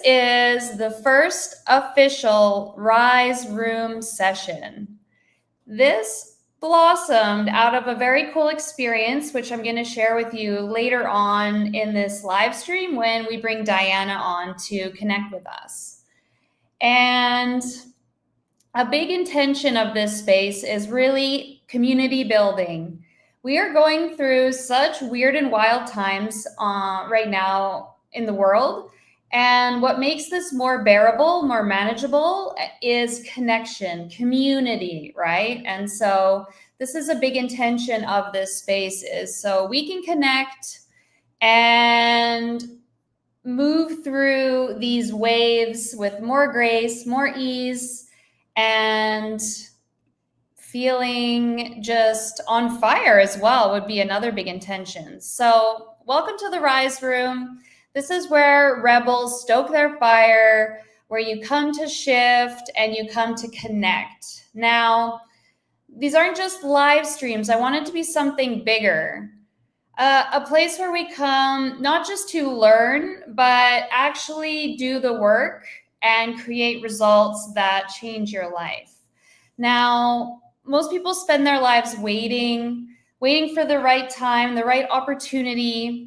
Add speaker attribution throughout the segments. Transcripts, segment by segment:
Speaker 1: is the first official Rise Room session. This blossomed out of a very cool experience, which I'm going to share with you later on in this live stream when we bring Diana on to connect with us. And a big intention of this space is really community building. We are going through such weird and wild times right now in the world. And what makes this more bearable, more manageable is connection, community, right? And so this is a big intention of this space, is so we can connect and move through these waves with more grace, more ease, and feeling just on fire as well would be another big intention. So welcome to the Rise Room. This is where rebels stoke their fire, where you come to shift and you come to connect. Now, these aren't just live streams. I want it to be something bigger. A place where we come not just to learn, but actually do the work and create results that change your life. Now, most people spend their lives waiting for the right time, the right opportunity,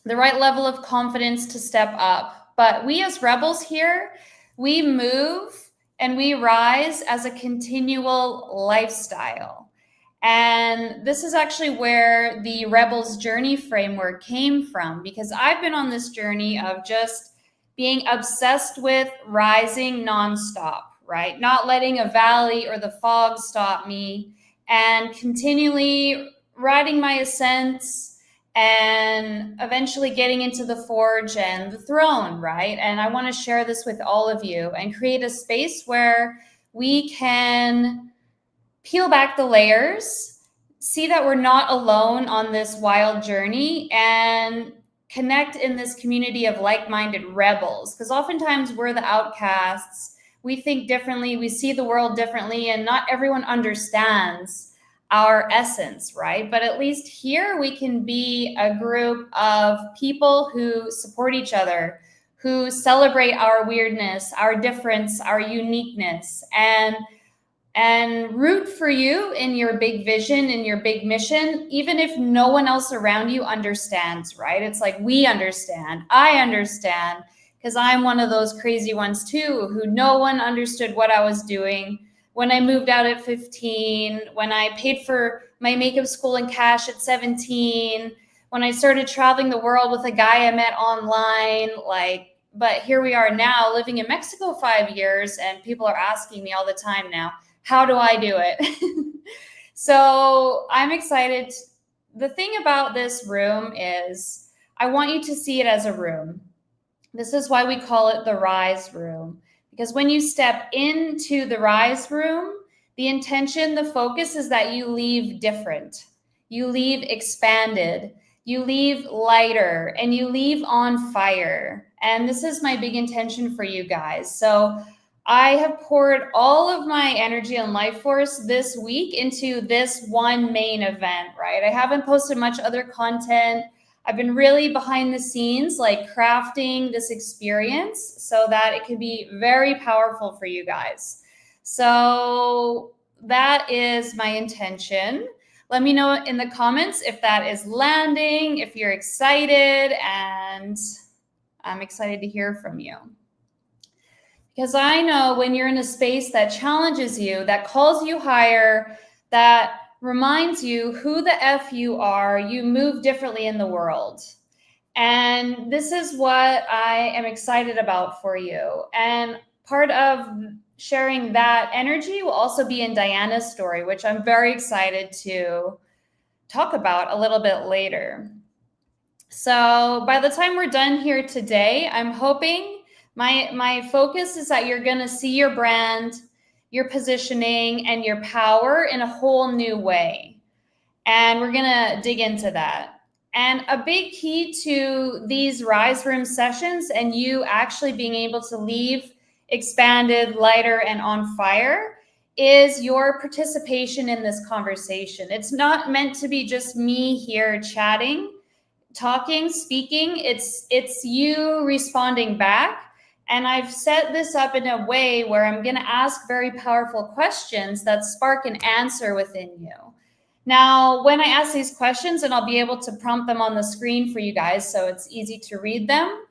Speaker 1: the right level of confidence to step up. But we as rebels here, we move and we rise as a continual lifestyle. And this is actually where the Rebels Journey framework came from, because I've been on this journey of just being obsessed with rising nonstop, right? Not letting a valley or the fog stop me, and continually riding my ascents and eventually getting into the forge and the throne, right? And I want to share this with all of you and create a space where we can peel back the layers, see that we're not alone on this wild journey, and connect in this community of like-minded rebels. Because oftentimes we're the outcasts. We think differently, we see the world differently, and not everyone understands our essence, right? But at least here we can be a group of people who support each other, who celebrate our weirdness, our difference, our uniqueness, and root for you in your big vision, in your big mission, even if no one else around you understands, right? It's like, we understand, I understand, because I'm one of those crazy ones too, who no one understood what I was doing. When I moved out at 15, when I paid for my makeup school in cash at 17, when I started traveling the world with a guy I met online, but here we are now living in Mexico 5 years, and people are asking me all the time now, how do I do it? So I'm excited. The thing about this room is I want you to see it as a room. This is why we call it the Rise Room. Because when you step into the Rise Room, the intention, the focus is that you leave different. You leave expanded. You leave lighter, and you leave on fire. And this is my big intention for you guys. So I have poured all of my energy and life force this week into this one main event, right? I haven't posted much other content. I've been really behind the scenes, crafting this experience so that it can be very powerful for you guys. So that is my intention. Let me know in the comments if that is landing, if you're excited, and I'm excited to hear from you. Because I know when you're in a space that challenges you, that calls you higher, that reminds you who the F you are, you move differently in the world. And this is what I am excited about for you. And part of sharing that energy will also be in Diana's story, which I'm very excited to talk about a little bit later. So by the time we're done here today, I'm hoping my focus is that you're going to see your brand, your positioning, and your power in a whole new way. And we're going to dig into that. And a big key to these Rise Room sessions and you actually being able to leave expanded, lighter, and on fire is your participation in this conversation. It's not meant to be just me here chatting, talking, speaking. It's you responding back And I've set this up in a way where I'm going to ask very powerful questions that spark an answer within you. Now, when I ask these questions, and I'll be able to prompt them on the screen for you guys so it's easy to read them,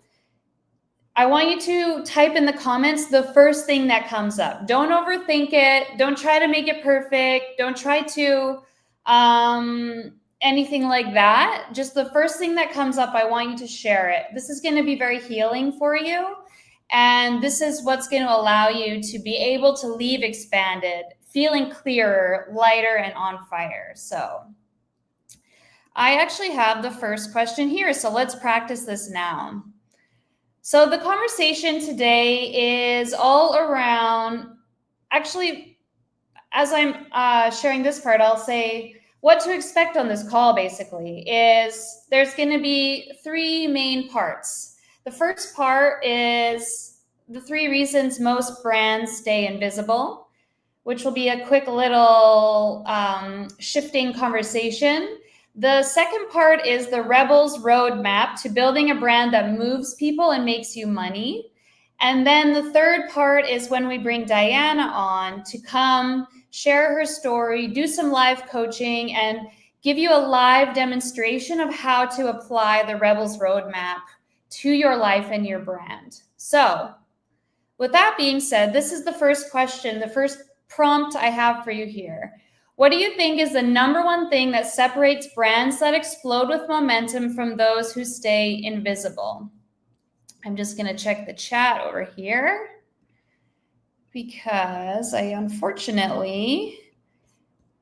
Speaker 1: I want you to type in the comments the first thing that comes up. Don't overthink it. Don't try to make it perfect. Don't try to anything like that. Just the first thing that comes up, I want you to share it. This is going to be very healing for you. And this is what's going to allow you to be able to leave expanded, feeling clearer, lighter, and on fire. So I actually have the first question here. So let's practice this now. So the conversation today is all around, actually, as I'm sharing this part, I'll say what to expect on this call basically is there's going to be three main parts. The first part is the 3 reasons most brands stay invisible, which will be a quick little shifting conversation. The second part is the Rebels roadmap to building a brand that moves people and makes you money. And then the third part is when we bring Diana on to come share her story, do some live coaching, and give you a live demonstration of how to apply the Rebels roadmap to your life and your brand. So with that being said, this is the first question, the first prompt I have for you here. What do you think is the number one thing that separates brands that explode with momentum from those who stay invisible? I'm just going to check the chat over here because I unfortunately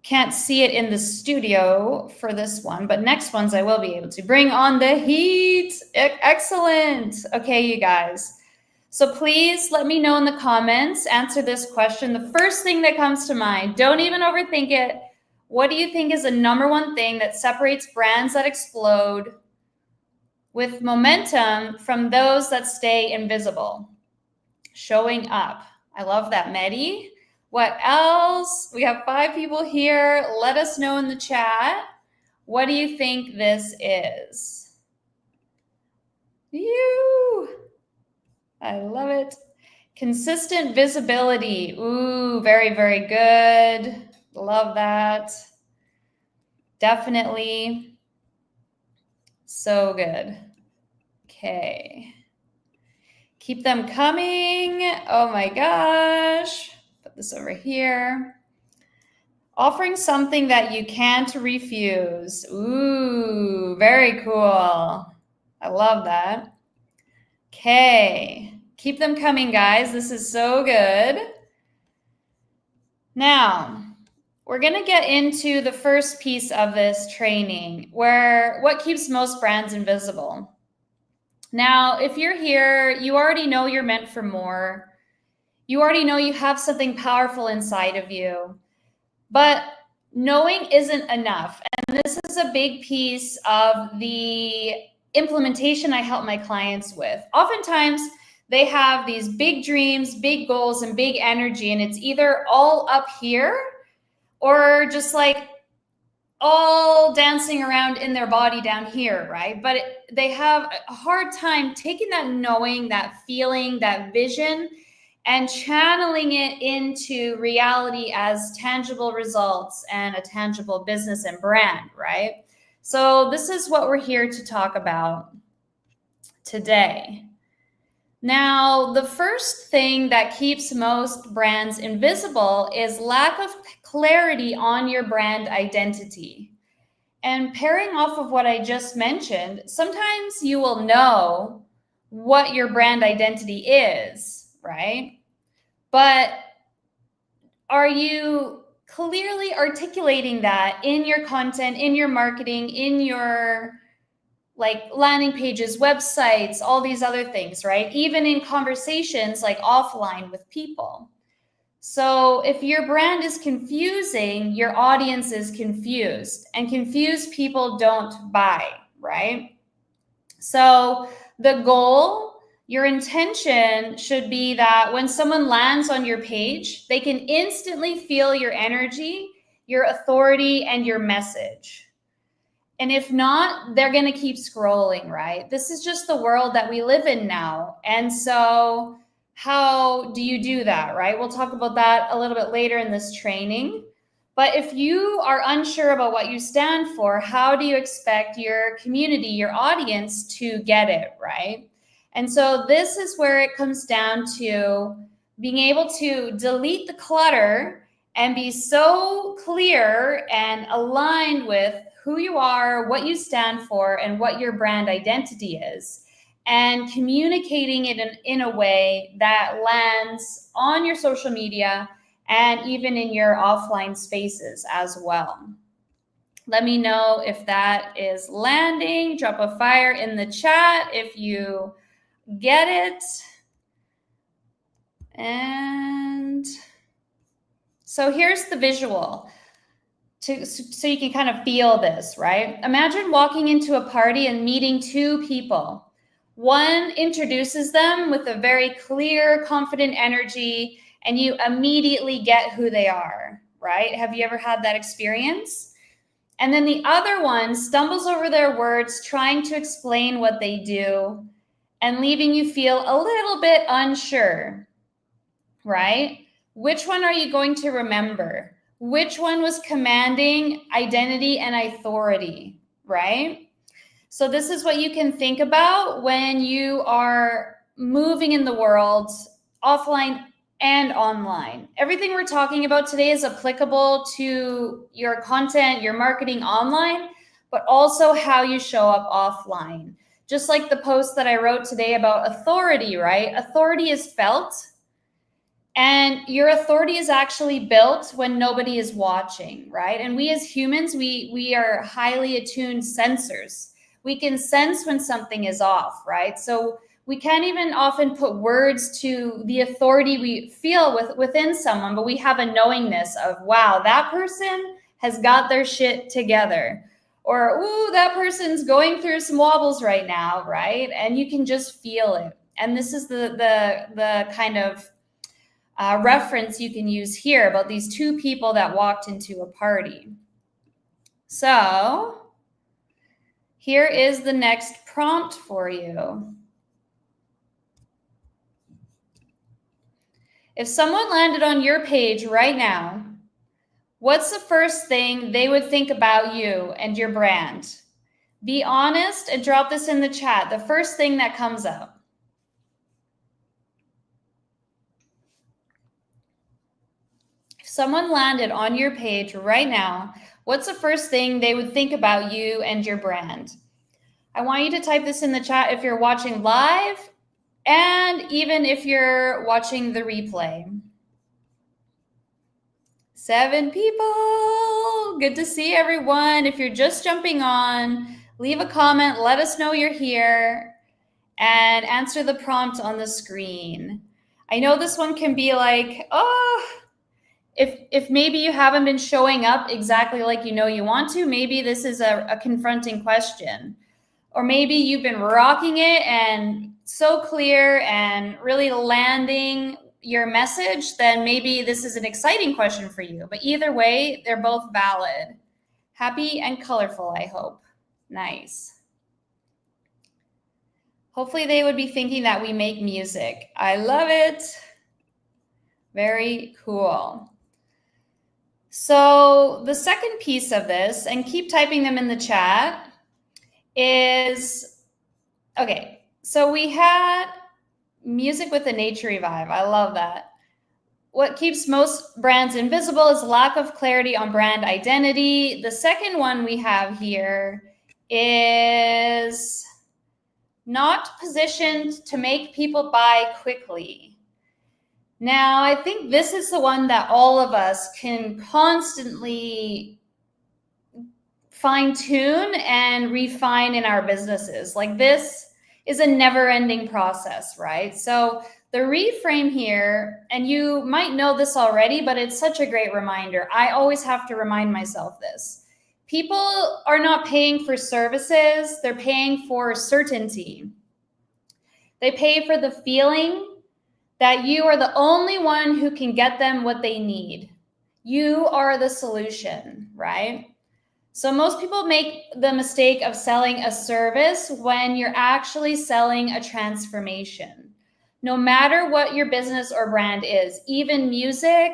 Speaker 1: can't see it in the studio for this one, but next ones I will be able to. Bring on the heat. Excellent. Okay, you guys. So please let me know in the comments, answer this question. The first thing that comes to mind, don't even overthink it. What do you think is the number one thing that separates brands that explode with momentum from those that stay invisible? Showing up. I love that, Medi. What else? We have 5 people here. Let us know in the chat. What do you think this is? I love it. Consistent visibility. Ooh, very, very good. Love that. Definitely. So good. Okay. Keep them coming. Oh my gosh. Put this over here. Offering something that you can't refuse. Ooh, very cool. I love that. Okay. Keep them coming, guys. This is so good. Now, we're going to get into the first piece of this training, where what keeps most brands invisible. Now, if you're here, you already know you're meant for more. You already know you have something powerful inside of you. But knowing isn't enough. And this is a big piece of the implementation I help my clients with. Oftentimes, they have these big dreams, big goals, and big energy, and it's either all up here or just like all dancing around in their body down here, right? But they have a hard time taking that knowing, that feeling, that vision, and channeling it into reality as tangible results and a tangible business and brand, right? So this is what we're here to talk about today. Now, the first thing that keeps most brands invisible is lack of clarity on your brand identity. And pairing off of what I just mentioned, sometimes you will know what your brand identity is, right? But are you clearly articulating that in your content, in your marketing, in your like landing pages, websites, all these other things, right? Even in conversations like offline with people. So if your brand is confusing, your audience is confused, and confused people don't buy, right? So the goal, your intention should be that when someone lands on your page, they can instantly feel your energy, your authority, and your message. And if not, they're going to keep scrolling, right? This is just the world that we live in now. And so how do you do that, right? We'll talk about that a little bit later in this training. But if you are unsure about what you stand for, how do you expect your community, your audience to get it, right? And so this is where it comes down to being able to delete the clutter and be so clear and aligned with who you are, what you stand for, and what your brand identity is, and communicating it in a way that lands on your social media and even in your offline spaces as well. Let me know if that is landing. Drop a fire in the chat if you get it. And so here's the visual so you can kind of feel this, right? Imagine walking into a party and meeting two people. One introduces them with a very clear, confident energy, and you immediately get who they are, right? Have you ever had that experience? And then the other one stumbles over their words, trying to explain what they do and leaving you feel a little bit unsure, right? Which one are you going to remember? Which one was commanding identity and authority, right? So this is what you can think about when you are moving in the world, offline and online. Everything we're talking about today is applicable to your content, your marketing online, but also how you show up offline. Just like the post that I wrote today about authority, right? Authority is felt, and your authority is actually built when nobody is watching, right? And we as humans, we are highly attuned sensors. We can sense when something is off, right? So we can't even often put words to the authority we feel within someone, but we have a knowingness of, wow, that person has got their shit together. Or, ooh, that person's going through some wobbles right now, right? And you can just feel it. And this is the kind of reference you can use here about these two people that walked into a party. So here is the next prompt for you. If someone landed on your page right now, what's the first thing they would think about you and your brand? Be honest and drop this in the chat. The first thing that comes up. If someone landed on your page right now, what's the first thing they would think about you and your brand? I want you to type this in the chat if you're watching live and even if you're watching the replay. 7 people. Good to see everyone. If you're just jumping on, leave a comment. Let us know you're here and answer the prompt on the screen. I know this one can be like, oh, if maybe you haven't been showing up exactly like you know you want to, maybe this is a confronting question. Or maybe you've been rocking it and so clear and really landing your message, then maybe this is an exciting question for you. But either way, they're both valid. Happy and colorful, I hope. Nice. Hopefully they would be thinking that we make music. I love it. Very cool. So the second piece of this, and keep typing them in the chat, is, okay, so we had music with a naturey vibe. I love that. What keeps most brands invisible is lack of clarity on brand identity. The second one we have here is not positioned to make people buy quickly. Now, I think this is the one that all of us can constantly fine-tune and refine in our businesses. Like, this is a never-ending process, right? So the reframe here, and you might know this already, but it's such a great reminder. I always have to remind myself this. People are not paying for services, they're paying for certainty. They pay for the feeling that you are the only one who can get them what they need. You are the solution, right? So most people make the mistake of selling a service when you're actually selling a transformation. No matter what your business or brand is, even music,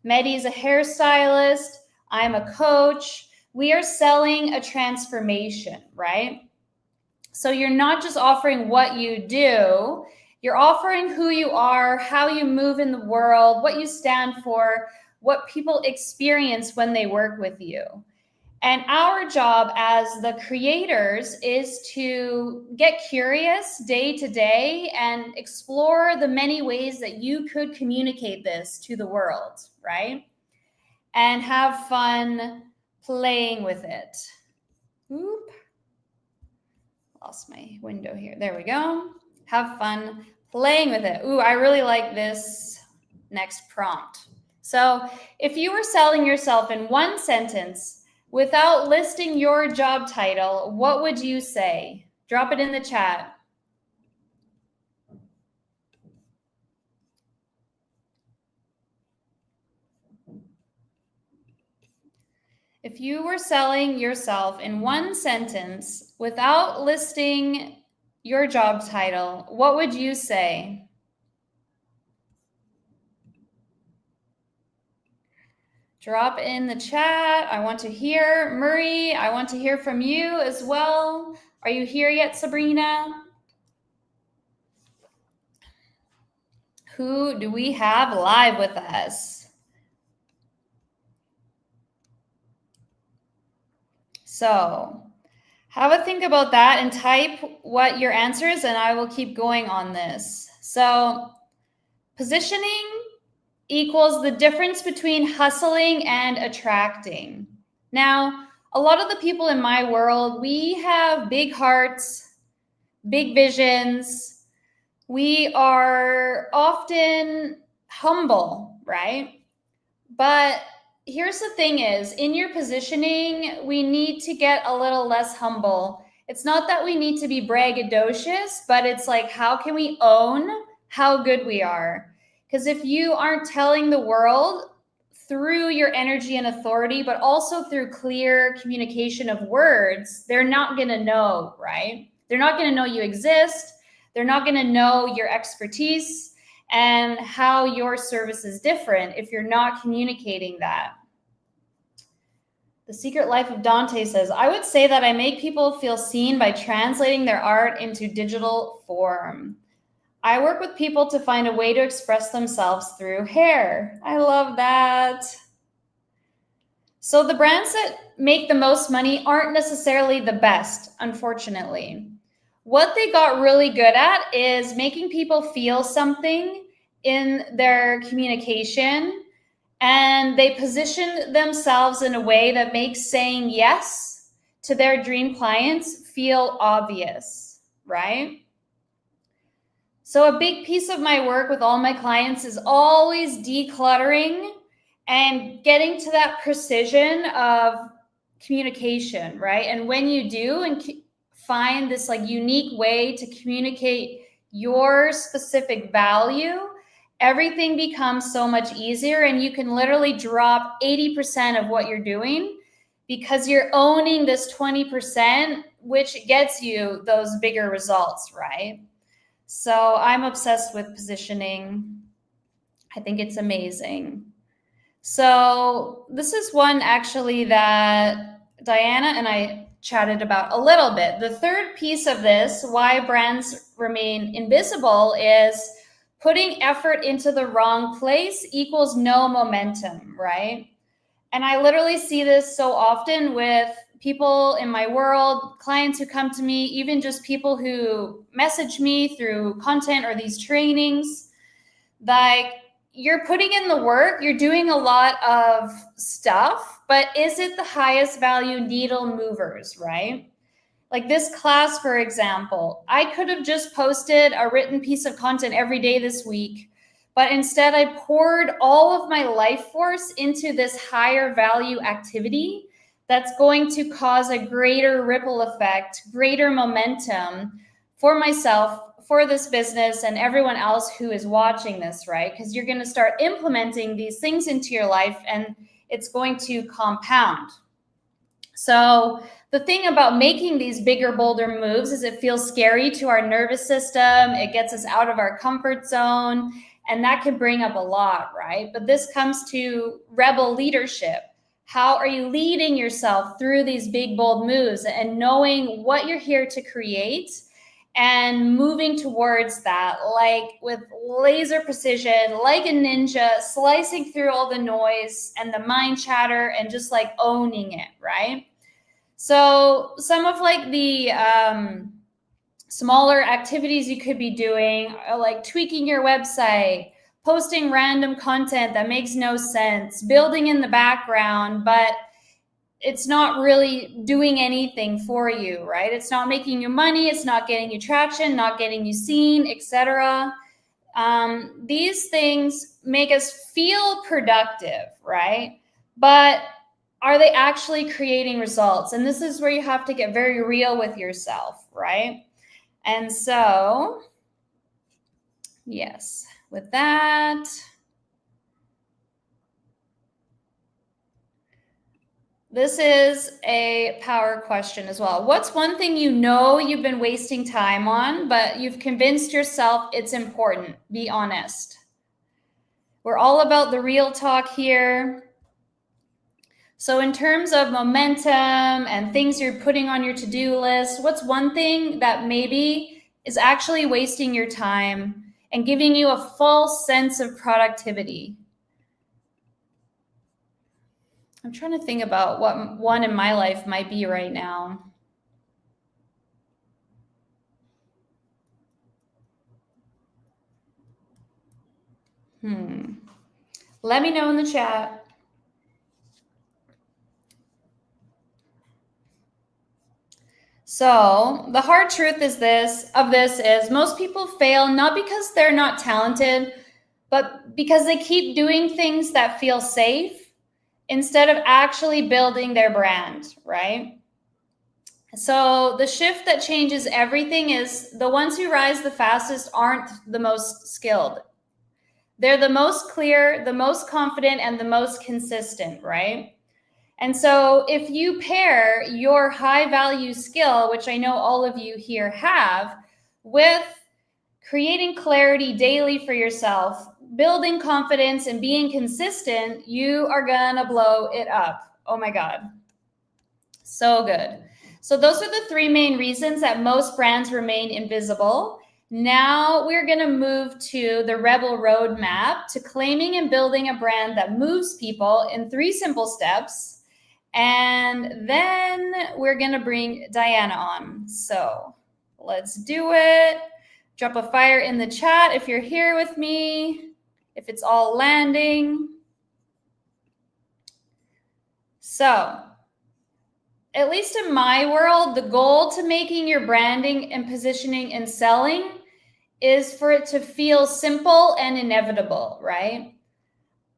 Speaker 1: Medi's a hairstylist, I'm a coach. We are selling a transformation, right? So you're not just offering what you do, you're offering who you are, how you move in the world, what you stand for, what people experience when they work with you. And our job as the creators is to get curious day to day and explore the many ways that you could communicate this to the world, right? And have fun playing with it. Oop. Lost my window here. There we go. Have fun playing with it. Ooh, I really like this next prompt. So if you were selling yourself in one sentence without listing your job title, what would you say? Drop it in the chat. If you were selling yourself in one sentence without listing your job title, what would you say? Drop in the chat. I want to hear. Murray, I want to hear from you as well. Are you here yet, Sabrina? Who do we have live with us? So have a think about that and type what your answer is, and I will keep going on this. So positioning equals the difference between hustling and attracting. Now, a lot of the people in my world, we have big hearts, big visions. We are often humble, right? But here's the thing is, in your positioning, we need to get a little less humble. It's not that we need to be braggadocious, but it's like, how can we own how good we are? Because if you aren't telling the world through your energy and authority, but also through clear communication of words, they're not going to know, right? They're not going to know you exist. They're not going to know your expertise and how your service is different if you're not communicating that. The Secret Life of Dante says, I would say that I make people feel seen by translating their art into digital form. I work with people to find a way to express themselves through hair. I love that. So the brands that make the most money aren't necessarily the best, unfortunately. What they got really good at is making people feel something in their communication, and they position themselves in a way that makes saying yes to their dream clients feel obvious, right? So a big piece of my work with all my clients is always decluttering and getting to that precision of communication, right? And when you do and find this like unique way to communicate your specific value, everything becomes so much easier, and you can literally drop 80% of what you're doing because you're owning this 20%, which gets you those bigger results, right? So I'm obsessed with positioning. I think it's amazing. So this is one actually that Diana and I chatted about a little bit. The third piece of this, why brands remain invisible, is putting effort into the wrong place equals no momentum, right? And I literally see this so often with people in my world, clients who come to me, even just people who message me through content or these trainings. Like, you're putting in the work, you're doing a lot of stuff, but is it the highest value needle movers, right? Like this class, for example, I could have just posted a written piece of content every day this week, but instead I poured all of my life force into this higher value activity that's going to cause a greater ripple effect, greater momentum for myself, for this business, and everyone else who is watching this, right? Because you're going to start implementing these things into your life and it's going to compound. So the thing about making these bigger, bolder moves is it feels scary to our nervous system. It gets us out of our comfort zone, and that can bring up a lot, right? But this comes to rebel leadership. How are you leading yourself through these big, bold moves and knowing what you're here to create and moving towards that, like with laser precision, like a ninja, slicing through all the noise and the mind chatter and just like owning it, right? So some of like the smaller activities you could be doing are like tweaking your website, posting random content that makes no sense, building in the background, but it's not really doing anything for you, right? It's not making you money, it's not getting you traction, not getting you seen, etc. These things make us feel productive, right? But are they actually creating results? And this is where you have to get very real with yourself, right? And so, yes, with that, this is a power question as well. What's one thing you know you've been wasting time on, but you've convinced yourself it's important? Be honest. We're all about the real talk here. So in terms of momentum and things you're putting on your to-do list, what's one thing that maybe is actually wasting your time and giving you a false sense of productivity? I'm trying to think about what one in my life might be right now. Let me know in the chat. So the hard truth is this is most people fail not because they're not talented, but because they keep doing things that feel safe instead of actually building their brand, right? So the shift that changes everything is the ones who rise the fastest aren't the most skilled. They're the most clear, the most confident, and the most consistent, right? And so if you pair your high value skill, which I know all of you here have, with creating clarity daily for yourself, building confidence and being consistent, you are gonna blow it up. Oh my God. So good. So those are the three main reasons that most brands remain invisible. Now we're going to move to the Rebel Roadmap to claiming and building a brand that moves people in 3 simple steps. And then we're going to bring Diana on. So let's do it. Drop a fire in the chat if you're here with me, if it's all landing. So at least in my world, the goal to making your branding and positioning and selling is for it to feel simple and inevitable, right?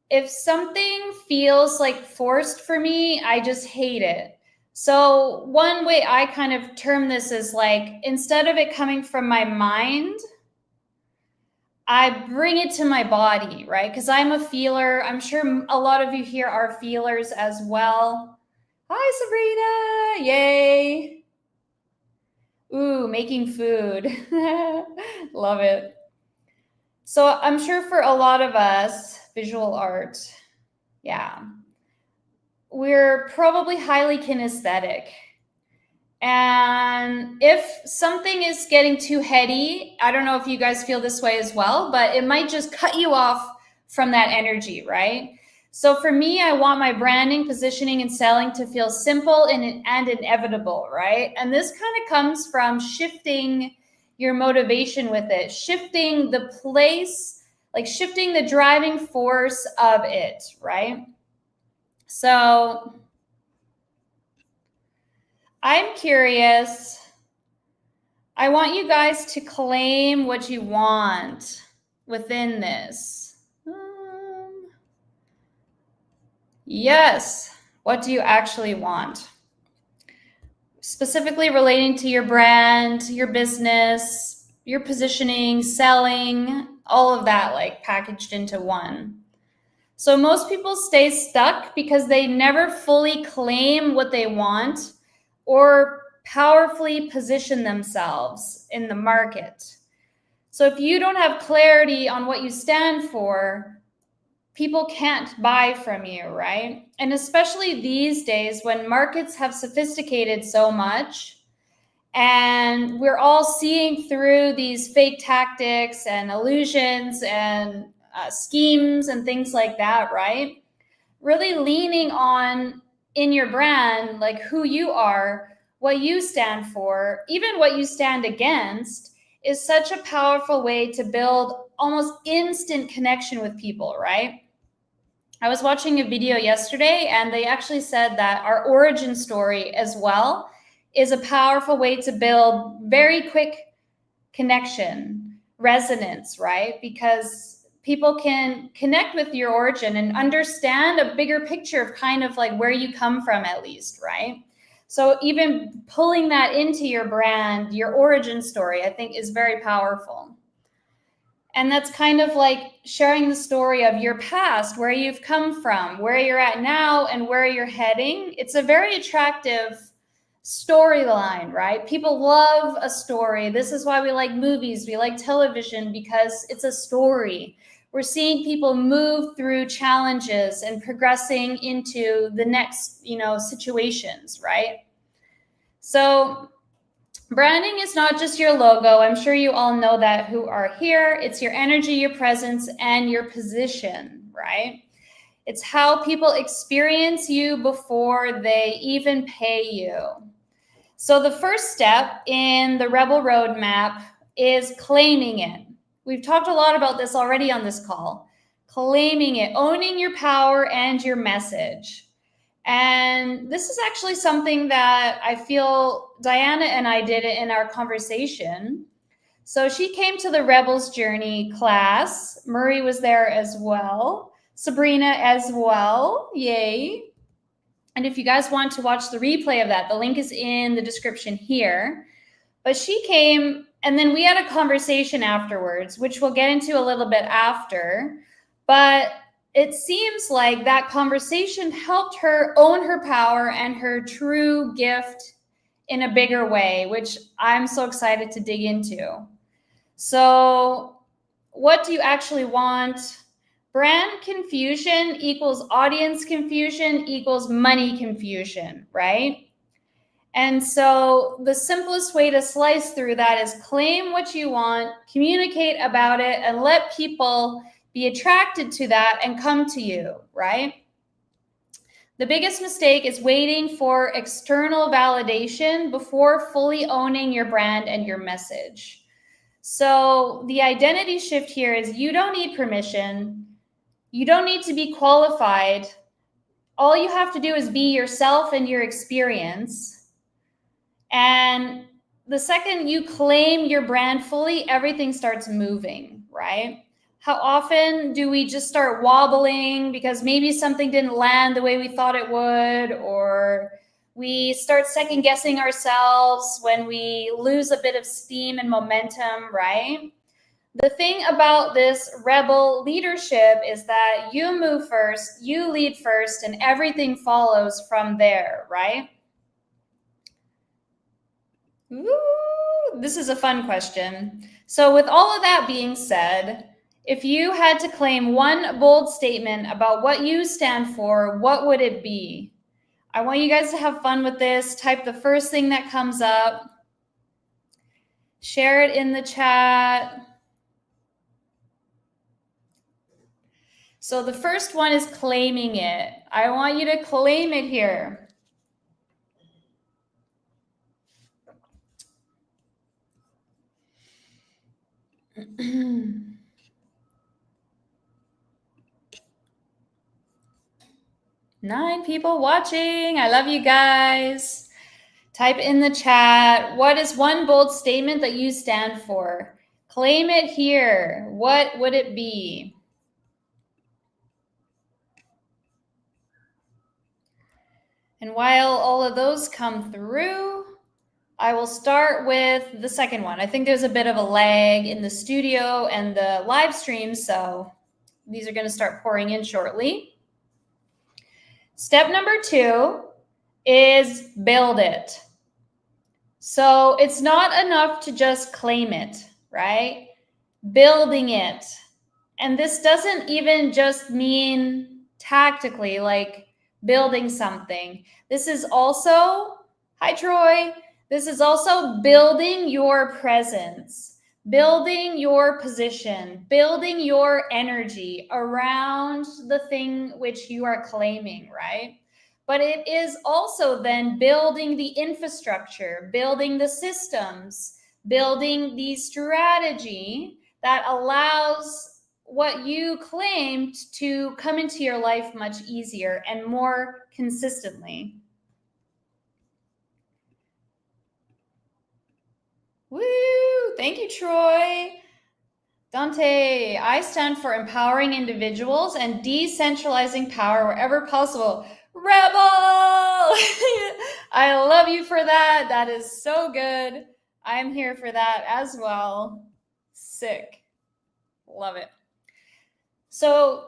Speaker 1: If something feels like forced for me, I just hate it. So one way I kind of term this is like, instead of it coming from my mind, I bring it to my body, right? Because I'm a feeler. I'm sure a lot of you here are feelers as well. Hi, Sabrina. Yay. Ooh, making food. Love it. So I'm sure for a lot of us, visual art, yeah, we're probably highly kinesthetic. And if something is getting too heady, I don't know if you guys feel this way as well, but it might just cut you off from that energy, right? So for me, I want my branding, positioning, and selling to feel simple and inevitable, right? And this kind of comes from shifting your motivation with it, shifting the place, like shifting the driving force of it, right? So I'm curious. I want you guys to claim what you want within this. Yes. What do you actually want? Specifically relating to your brand, your business, your positioning, selling, all of that like packaged into one. So most people stay stuck because they never fully claim what they want or powerfully position themselves in the market. So if you don't have clarity on what you stand for, people can't buy from you, right? And especially these days when markets have sophisticated so much and we're all seeing through these fake tactics and illusions and schemes and things like that, right? Really leaning on in your brand, like who you are, what you stand for, even what you stand against, is such a powerful way to build almost instant connection with people, right? I was watching a video yesterday and they actually said that our origin story as well is a powerful way to build very quick connection, resonance, right? Because people can connect with your origin and understand a bigger picture of kind of like where you come from, at least, right? So even pulling that into your brand, your origin story, I think is very powerful. And that's kind of like sharing the story of your past, where you've come from, where you're at now, and where you're heading. It's a very attractive storyline, right? People love a story. This is why we like movies, we like television, because it's a story. We're seeing people move through challenges and progressing into the next, situations, right? So branding is not just your logo. I'm sure you all know that who are here. It's your energy, your presence, and your position, right? It's how people experience you before they even pay you. So the first step in the Rebel Roadmap is claiming it. We've talked a lot about this already on this call. Claiming it, owning your power and your message. And this is actually something that I feel Diana and I did it in our conversation. So she came to the Rebels Journey class. Murray was there as well. Sabrina as well. Yay. And if you guys want to watch the replay of that, the link is in the description here. But she came, and then we had a conversation afterwards, which we'll get into a little bit after. But it seems like that conversation helped her own her power and her true gift in a bigger way, which I'm so excited to dig into. So, what do you actually want? Brand confusion equals audience confusion equals money confusion, right? And so the simplest way to slice through that is claim what you want, communicate about it, and let people be attracted to that and come to you, right? The biggest mistake is waiting for external validation before fully owning your brand and your message. So the identity shift here is you don't need permission. You don't need to be qualified. All you have to do is be yourself and your experience. And the second you claim your brand fully, everything starts moving, right? How often do we just start wobbling because maybe something didn't land the way we thought it would, or we start second guessing ourselves when we lose a bit of steam and momentum, right? The thing about this rebel leadership is that you move first, you lead first, and everything follows from there, right? Ooh, this is a fun question. So with all of that being said, if you had to claim one bold statement about what you stand for, what would it be? I want you guys to have fun with this. Type the first thing that comes up. Share it in the chat. So the first one is claiming it. I want you to claim it here. Nine people watching. I love you guys. Type in the chat. What is one bold statement that you stand for? Claim it here. What would it be? And while all of those come through, I will start with the second one. I think there's a bit of a lag in the studio and the live stream, so These are going to start pouring in shortly. Step number 2 is build it. So it's not enough to just claim it, right? Building it. And this doesn't even just mean tactically, like building something. This is also, hi Troy, this is also building your presence, building your position, building your energy around the thing which you are claiming, right? But it is also then building the infrastructure, building the systems, building the strategy that allows what you claimed to come into your life much easier and more consistently. Woo! Thank you, Troy. Dante, I stand for empowering individuals and decentralizing power wherever possible. Rebel! I love you for that. That is so good. I'm here for that as well. Sick. Love it. So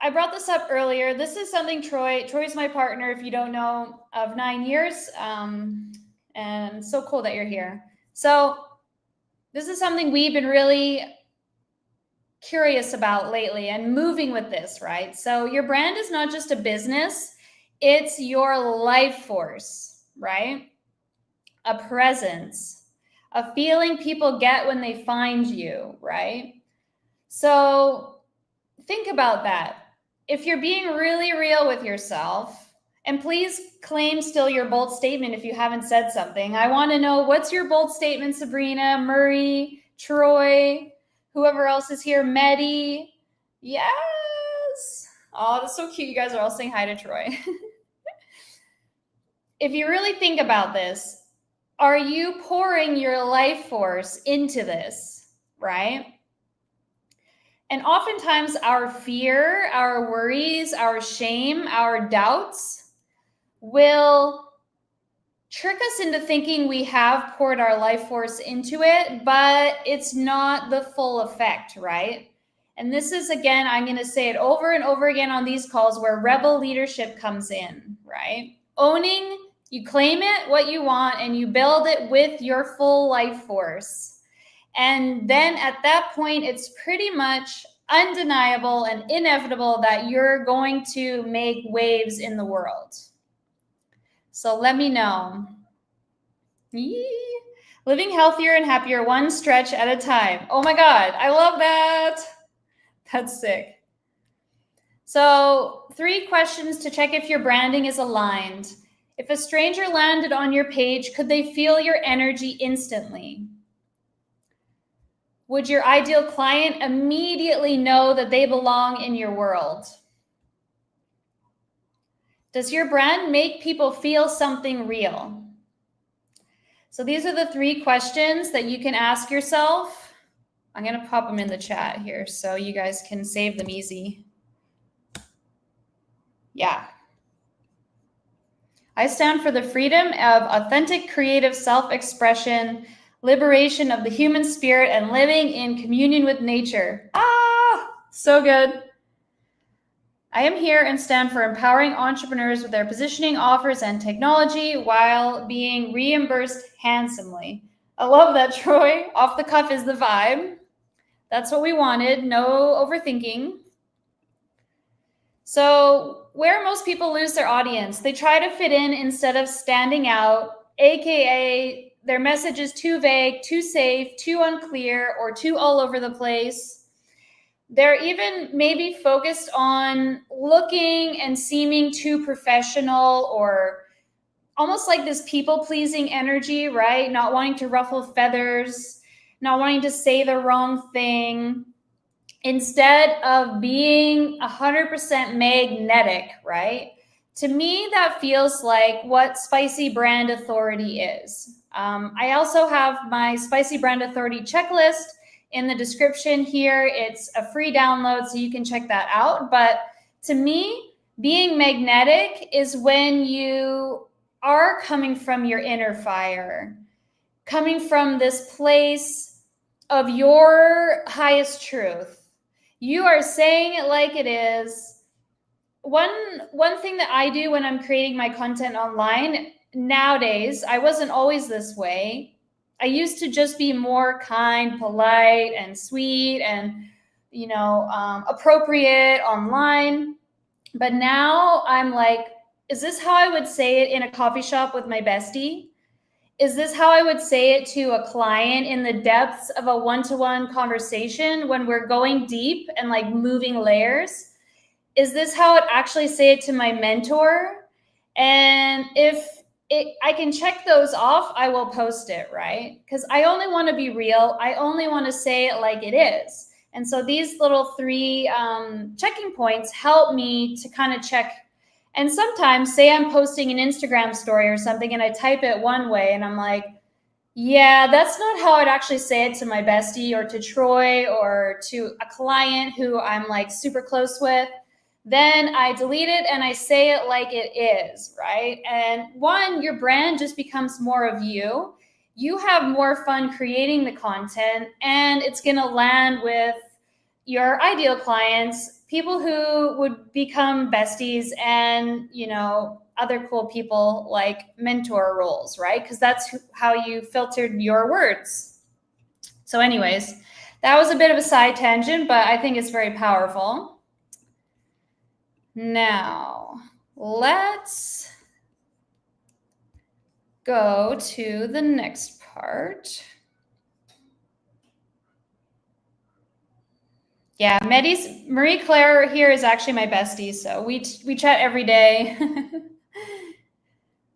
Speaker 1: I brought this up earlier. This is something Troy's my partner, if you don't know, of 9 years. And so cool that you're here. So this is something we've been really curious about lately and moving with this, right? So your brand is not just a business, it's your life force, right? A presence, a feeling people get when they find you, right? So think about that. If you're being really real with yourself, and please claim still your bold statement if you haven't said something. I want to know, what's your bold statement, Sabrina, Murray, Troy, whoever else is here, Medi? Yes. Oh, that's so cute. You guys are all saying hi to Troy. If you really think about this, are you pouring your life force into this, right? And oftentimes our fear, our worries, our shame, our doubts will trick us into thinking we have poured our life force into it, but it's not the full effect, right? And this is, again, I'm going to say it over and over again on these calls, where rebel leadership comes in, right? Owning, you claim it, what you want, and you build it with your full life force. And then at that point, it's pretty much undeniable and inevitable that you're going to make waves in the world. So let me know. Yee. Living healthier and happier, one stretch at a time. Oh my God, I love that. That's sick. So 3 questions to check if your branding is aligned. If a stranger landed on your page, could they feel your energy instantly? Would your ideal client immediately know that they belong in your world? Does your brand make people feel something real? So these are the 3 questions that you can ask yourself. I'm going to pop them in the chat here so you guys can save them easy. Yeah. I stand for the freedom of authentic creative self-expression, liberation of the human spirit, and living in communion with nature. Ah, so good. I am here and stand for empowering entrepreneurs with their positioning, offers, and technology while being reimbursed handsomely. I love that, Troy. Off the cuff is the vibe. That's what we wanted. No overthinking. So where most people lose their audience, they try to fit in instead of standing out, aka their message is too vague, too safe, too unclear, or too all over the place. They're even maybe focused on looking and seeming too professional, or almost like this people-pleasing energy, right? Not wanting to ruffle feathers, not wanting to say the wrong thing, instead of being 100% magnetic, right? To me, that feels like what Spicy Brand Authority is. I also have my Spicy Brand Authority checklist in the description here. It's a free download, so you can check that out. But to me, being magnetic is when you are coming from your inner fire, coming from this place of your highest truth. You are saying it like it is. One thing that I do when I'm creating my content online nowadays, I wasn't always this way. I used to just be more kind, polite, and sweet, and appropriate online. But now I'm like, is this how I would say it in a coffee shop with my bestie? Is this how I would say it to a client in the depths of a one-to-one conversation when we're going deep and like moving layers? Is this how I'd actually say it to my mentor? And if I can check those off, I will post it, right? Because I only want to be real. I only want to say it like it is. And so these little three checking points help me to kind of check. And sometimes, say I'm posting an Instagram story or something and I type it one way and I'm like, yeah, that's not how I'd actually say it to my bestie or to Troy or to a client who I'm like super close with. Then I delete it and I say it like it is, right? And one, your brand just becomes more of you. You have more fun creating the content, and it's going to land with your ideal clients, people who would become besties, and, other cool people like mentor roles, right? Because that's how you filtered your words. So anyways, that was a bit of a side tangent, but I think it's very powerful. Now, let's go to the next part. Yeah, Marie Claire here is actually my bestie, so we chat every day.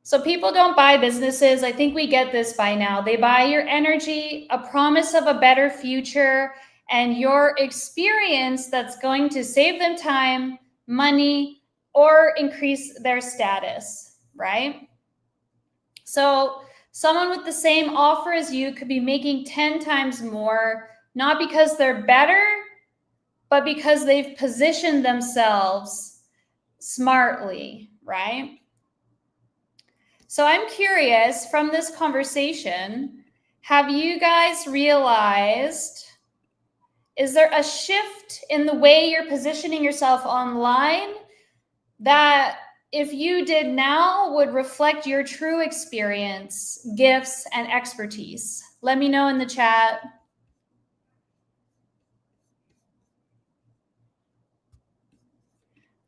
Speaker 1: So people don't buy businesses. I think we get this by now. They buy your energy, a promise of a better future, and your experience that's going to save them time, money, or increase their status, right? So someone with the same offer as you could be making 10 times more, not because they're better, but because they've positioned themselves smartly, right? So I'm curious, from this conversation, have you guys realized, is there a shift in the way you're positioning yourself online that if you did now would reflect your true experience, gifts, and expertise? Let me know in the chat.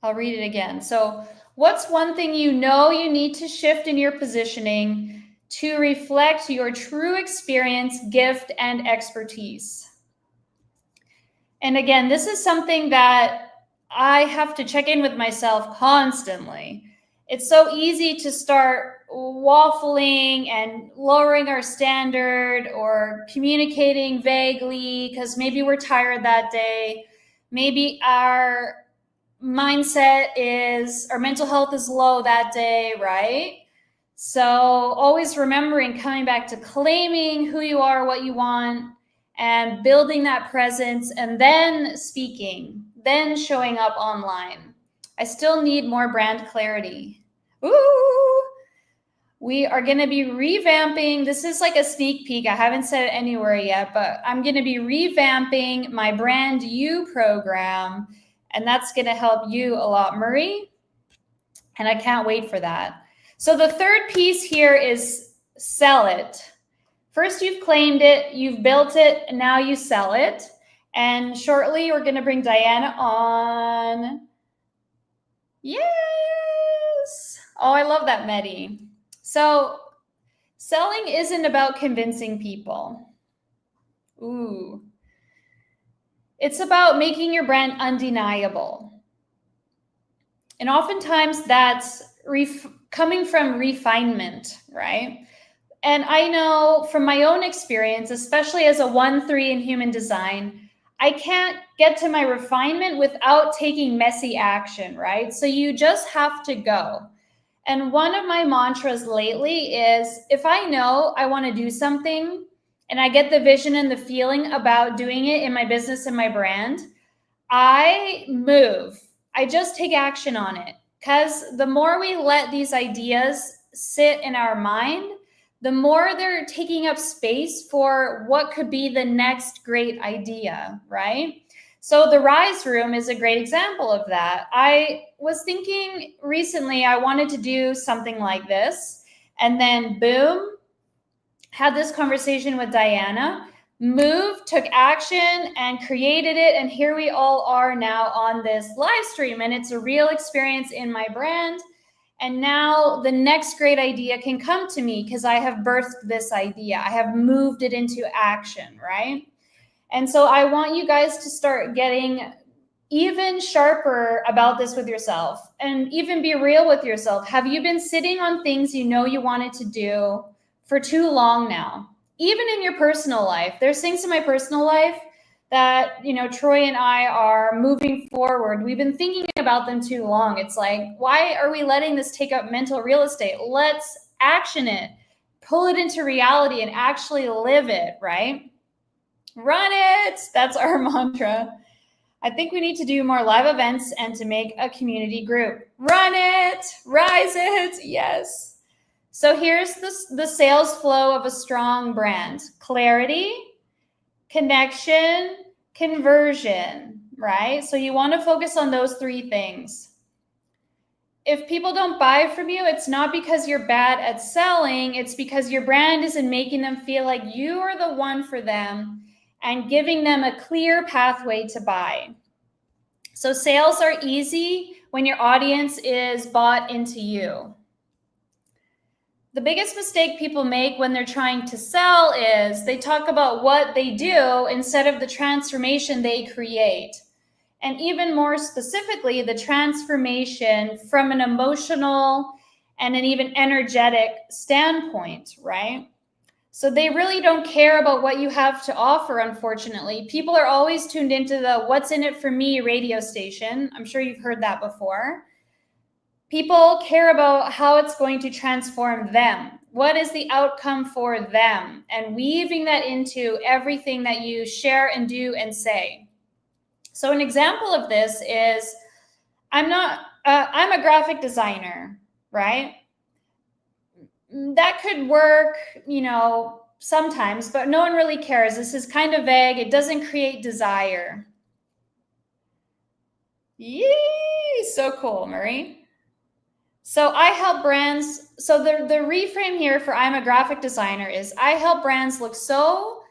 Speaker 1: I'll read it again. So, what's one thing you need to shift in your positioning to reflect your true experience, gift, and expertise? And again, this is something that I have to check in with myself constantly. It's so easy to start waffling and lowering our standard or communicating vaguely because maybe we're tired that day. Maybe our mindset is, our mental health is low that day, right? So always remembering, coming back to claiming who you are, what you want, and building that presence, and then speaking, then showing up online. I still need more brand clarity. Ooh, we are going to be revamping. This is like a sneak peek. I haven't said it anywhere yet, but I'm going to be revamping my Brand You program. And that's going to help you a lot, Marie. And I can't wait for that. So the third piece here is sell it. First, you've claimed it, you've built it, and now you sell it. And shortly, we're going to bring Diana on. Yes. Oh, I love that, Medi. So selling isn't about convincing people. Ooh. It's about making your brand undeniable. And oftentimes that's coming from refinement, right? And I know from my own experience, especially as a 1-3 in human design, I can't get to my refinement without taking messy action, right? So you just have to go. And one of my mantras lately is, if I know I want to do something and I get the vision and the feeling about doing it in my business and my brand, I move. I just take action on it. Because the more we let these ideas sit in our mind, the more they're taking up space for what could be the next great idea, right? So the Rise Room is a great example of that. I was thinking recently I wanted to do something like this, and then boom, had this conversation with Diana, moved, took action, and created it. And here we all are now on this live stream, and it's a real experience in my brand. And now the next great idea can come to me because I have birthed this idea. I have moved it into action, right? And so I want you guys to start getting even sharper about this with yourself and even be real with yourself. Have you been sitting on things you know you wanted to do for too long now? Even in your personal life, there's things in my personal life that, you know, Troy and I are moving forward. We've been thinking about them too long. It's like, why are we letting this take up mental real estate? Let's action it, pull it into reality and actually live it, right? Run it. That's our mantra. I think we need to do more live events and to make a community group. Run it, rise it, yes. So here's the sales flow of a strong brand. Clarity, connection, conversion, right? So you want to focus on those three things. If people don't buy from you, it's not because you're bad at selling, it's because your brand isn't making them feel like you are the one for them and giving them a clear pathway to buy. So sales are easy when your audience is bought into you. The biggest mistake people make when they're trying to sell is they talk about what they do instead of the transformation they create. And even more specifically, the transformation from an emotional and an even energetic standpoint, right? So they really don't care about what you have to offer, unfortunately. People are always tuned into the what's in it for me radio station. I'm sure you've heard that before. People care about how it's going to transform them. What is the outcome for them? And weaving that into everything that you share and do and say. So an example of this is, I'm a graphic designer, right? That could work, you know, sometimes, but no one really cares. This is kind of vague. It doesn't create desire. Yee, so cool, Marie. So I help brands. So the reframe here for I'm a graphic designer is I help brands look so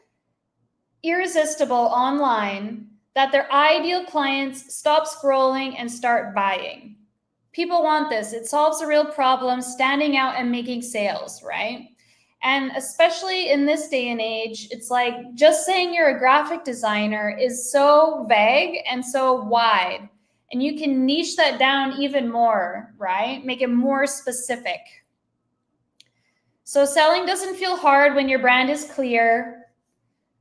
Speaker 1: irresistible online that their ideal clients stop scrolling and start buying. People want this. It solves a real problem, standing out and making sales, right? And especially in this day and age, it's like just saying you're a graphic designer is so vague and so wide. And you can niche that down even more, right? Make it more specific. So selling doesn't feel hard when your brand is clear,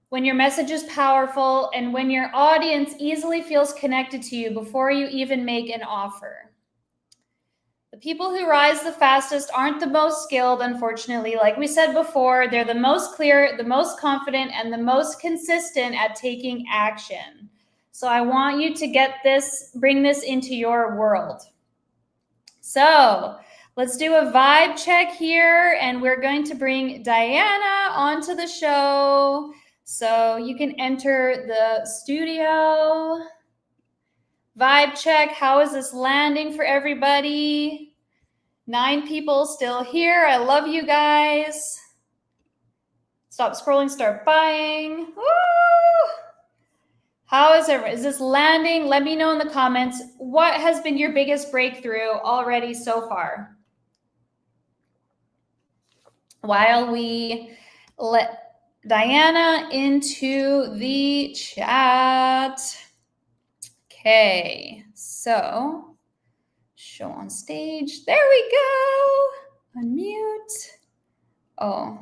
Speaker 1: when your message is powerful, and when your audience easily feels connected to you before you even make an offer. The people who rise the fastest aren't the most skilled, unfortunately. Like we said before, they're the most clear, the most confident, and the most consistent at taking action. So I want you to get this, bring this into your world. So let's do a vibe check here, and we're going to bring Diana onto the show. So you can enter the studio. Vibe check. How is this landing for everybody? 9 people still here. I love you guys. Stop scrolling, start buying. Woo! How is it? Is this landing? Let me know in the comments. What has been your biggest breakthrough already so far? While we let Diana into the chat. Okay, so show on stage. There we go. Unmute. Oh,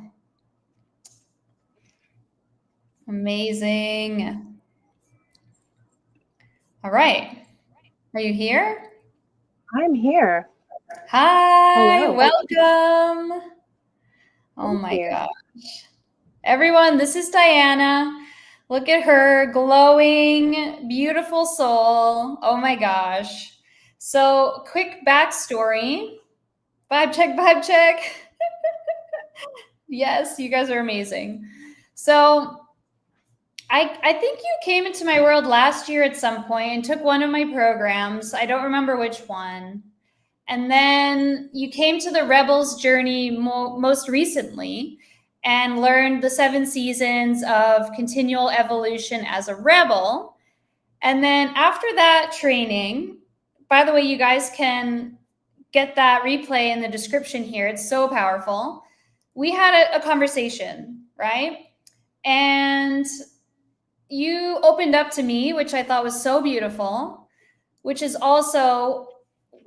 Speaker 1: amazing. All right. Are you here?
Speaker 2: I'm here.
Speaker 1: Hi, hello. Welcome. Oh my gosh. Everyone, this is Diana. Look at her glowing, beautiful soul. Oh my gosh. So quick backstory. Vibe check, vibe check. Yes, you guys are amazing. So I think you came into my world last year at some point and took one of my programs. I don't remember which one. And then you came to the Rebels journey most recently and learned the 7 seasons of continual evolution as a rebel. And then after that training, by the way, you guys can get that replay in the description here. It's so powerful. We had a conversation, right? And you opened up to me, which I thought was so beautiful, which is also,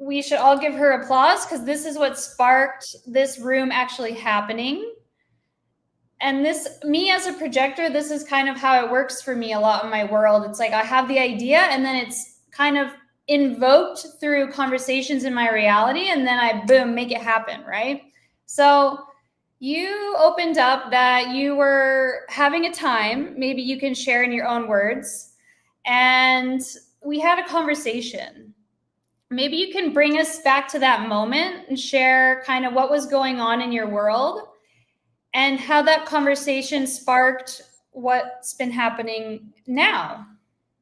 Speaker 1: we should all give her applause because this is what sparked this room actually happening. And this, me as a projector, this is kind of how it works for me a lot in my world. It's like I have the idea and then it's kind of invoked through conversations in my reality, and then I, boom, make it happen, right? So you opened up that you were having a time, maybe you can share in your own words, and we had a conversation. Maybe you can bring us back to that moment and share kind of what was going on in your world and how that conversation sparked what's been happening now.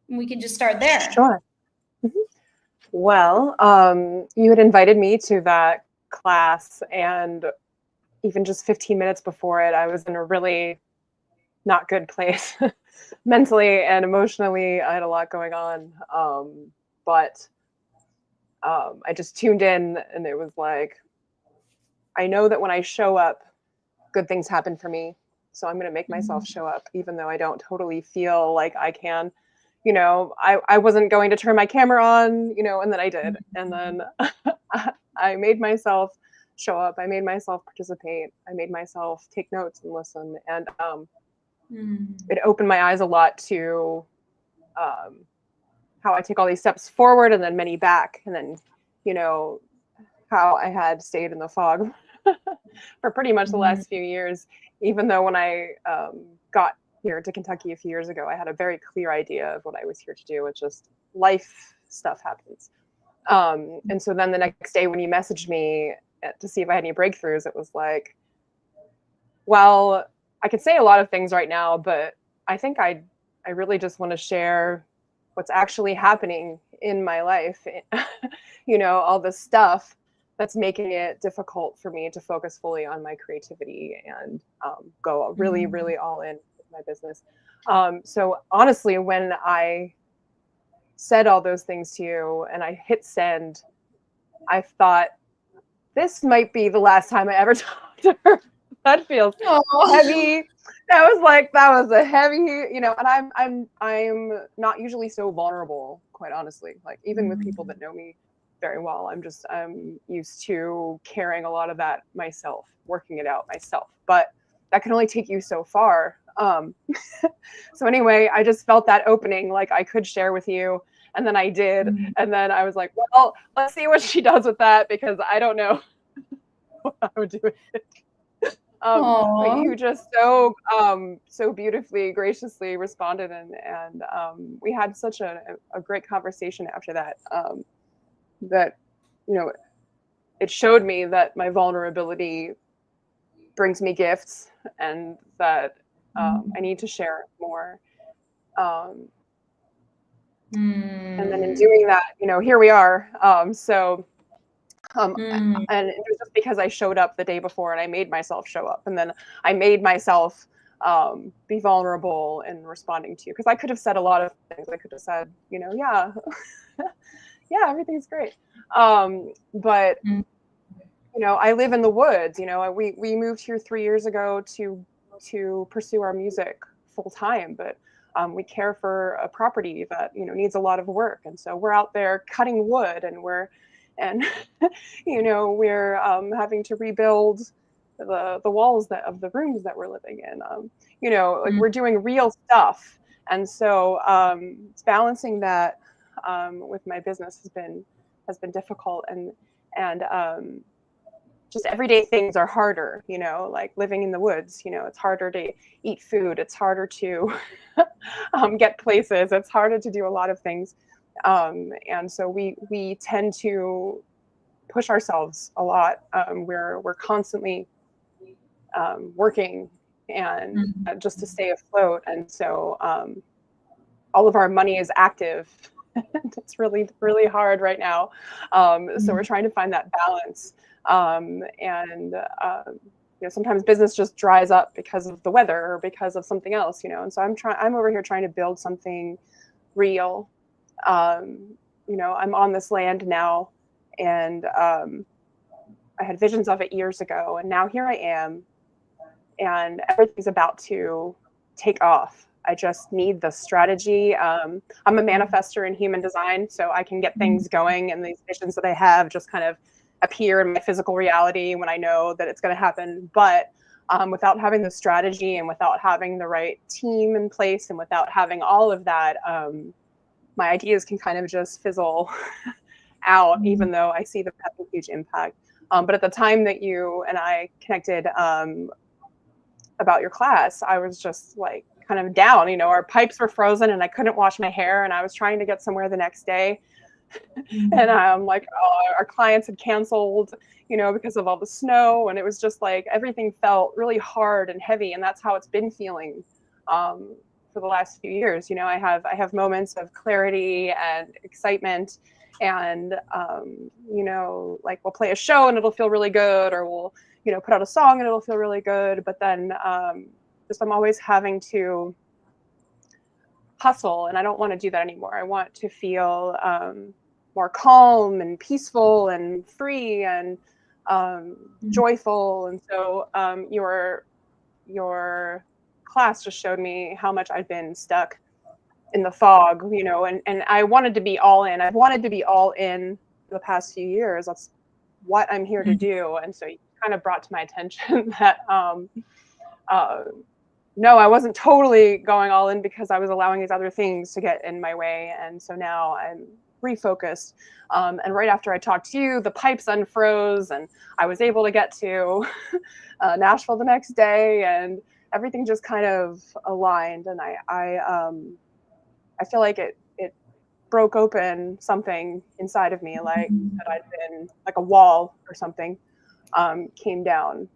Speaker 1: We can just start there.
Speaker 2: Sure. Well, you had invited me to that class, and even just 15 minutes before it, I was in a really not good place mentally and emotionally. I had a lot going on. But I just tuned in, and it was like, I know that when I show up, good things happen for me. So I'm going to make myself show up, even though I don't totally feel like I can. I wasn't going to turn my camera on, and then I did. And then I made myself show up. I made myself participate. I made myself take notes and listen. And it opened my eyes a lot to how I take all these steps forward and then many back. And then, how I had stayed in the fog for pretty much the last few years, even though when I got here to Kentucky a few years ago, I had a very clear idea of what I was here to do. It's just life stuff happens. And so then the next day when you messaged me to see if I had any breakthroughs, it was like, well, I could say a lot of things right now, but I think I really just want to share what's actually happening in my life. All the stuff that's making it difficult for me to focus fully on my creativity and go really, really all in with my business. So honestly, when I said all those things to you and I hit send, I thought, this might be the last time I ever talked to her. That feels heavy. That was a heavy, and I'm not usually so vulnerable, quite honestly. Like even with people that know me very well, I'm used to carrying a lot of that myself, working it out myself. But that can only take you so far. So anyway, I just felt that opening, like I could share with you. And then I did. And then I was like, well, let's see what she does with that, because I don't know what I would do with it. But you just so beautifully, graciously responded, and we had such a great conversation after that. That it showed me that my vulnerability brings me gifts, and that I need to share more. And then in doing that, here we are. And it was just because I showed up the day before and I made myself show up, and then I made myself be vulnerable in responding to you, because I could have said a lot of things. I could have said, yeah, yeah, everything's great. But I live in the woods. We moved here 3 years ago to pursue our music full time, but we care for a property that needs a lot of work, and so we're out there cutting wood, and we're having to rebuild the walls of the rooms that we're living in. We're doing real stuff, and so it's balancing that with my business has been difficult, and just everyday things are harder, like living in the woods, it's harder to eat food. It's harder to get places. It's harder to do a lot of things. And so we tend to push ourselves a lot. We're constantly working and just to stay afloat. And so all of our money is active. It's really, really hard right now. So we're trying to find that balance. Sometimes business just dries up because of the weather or because of something else, And so I'm over here trying to build something real. I'm on this land now, and I had visions of it years ago, and now here I am, and everything's about to take off. I just need the strategy. I'm a manifester in human design, so I can get things going, and these visions that I have just kind of appear in my physical reality when I know that it's going to happen. But without having the strategy and without having the right team in place and without having all of that, my ideas can kind of just fizzle out, even though I see them having a huge impact. But at the time that you and I connected about your class, I was just like kind of down. Our pipes were frozen and I couldn't wash my hair, and I was trying to get somewhere the next day. And I'm like, our clients had canceled, because of all the snow. And it was just like everything felt really hard and heavy. And that's how it's been feeling for the last few years. I have moments of clarity and excitement. And, like we'll play a show and it'll feel really good, or we'll, put out a song and it'll feel really good. But then I'm always having to hustle, and I don't want to do that anymore. I want to feel more calm and peaceful and free and joyful. And so your class just showed me how much I'd been stuck in the fog, and I wanted to be all in. I've wanted to be all in for the past few years. That's what I'm here to do. And so you kind of brought to my attention that no, I wasn't totally going all in because I was allowing these other things to get in my way. And so now I'm refocused. And right after I talked to you, the pipes unfroze and I was able to get to Nashville the next day, and everything just kind of aligned. And I feel like it broke open something inside of me, like that I'd been like a wall or something came down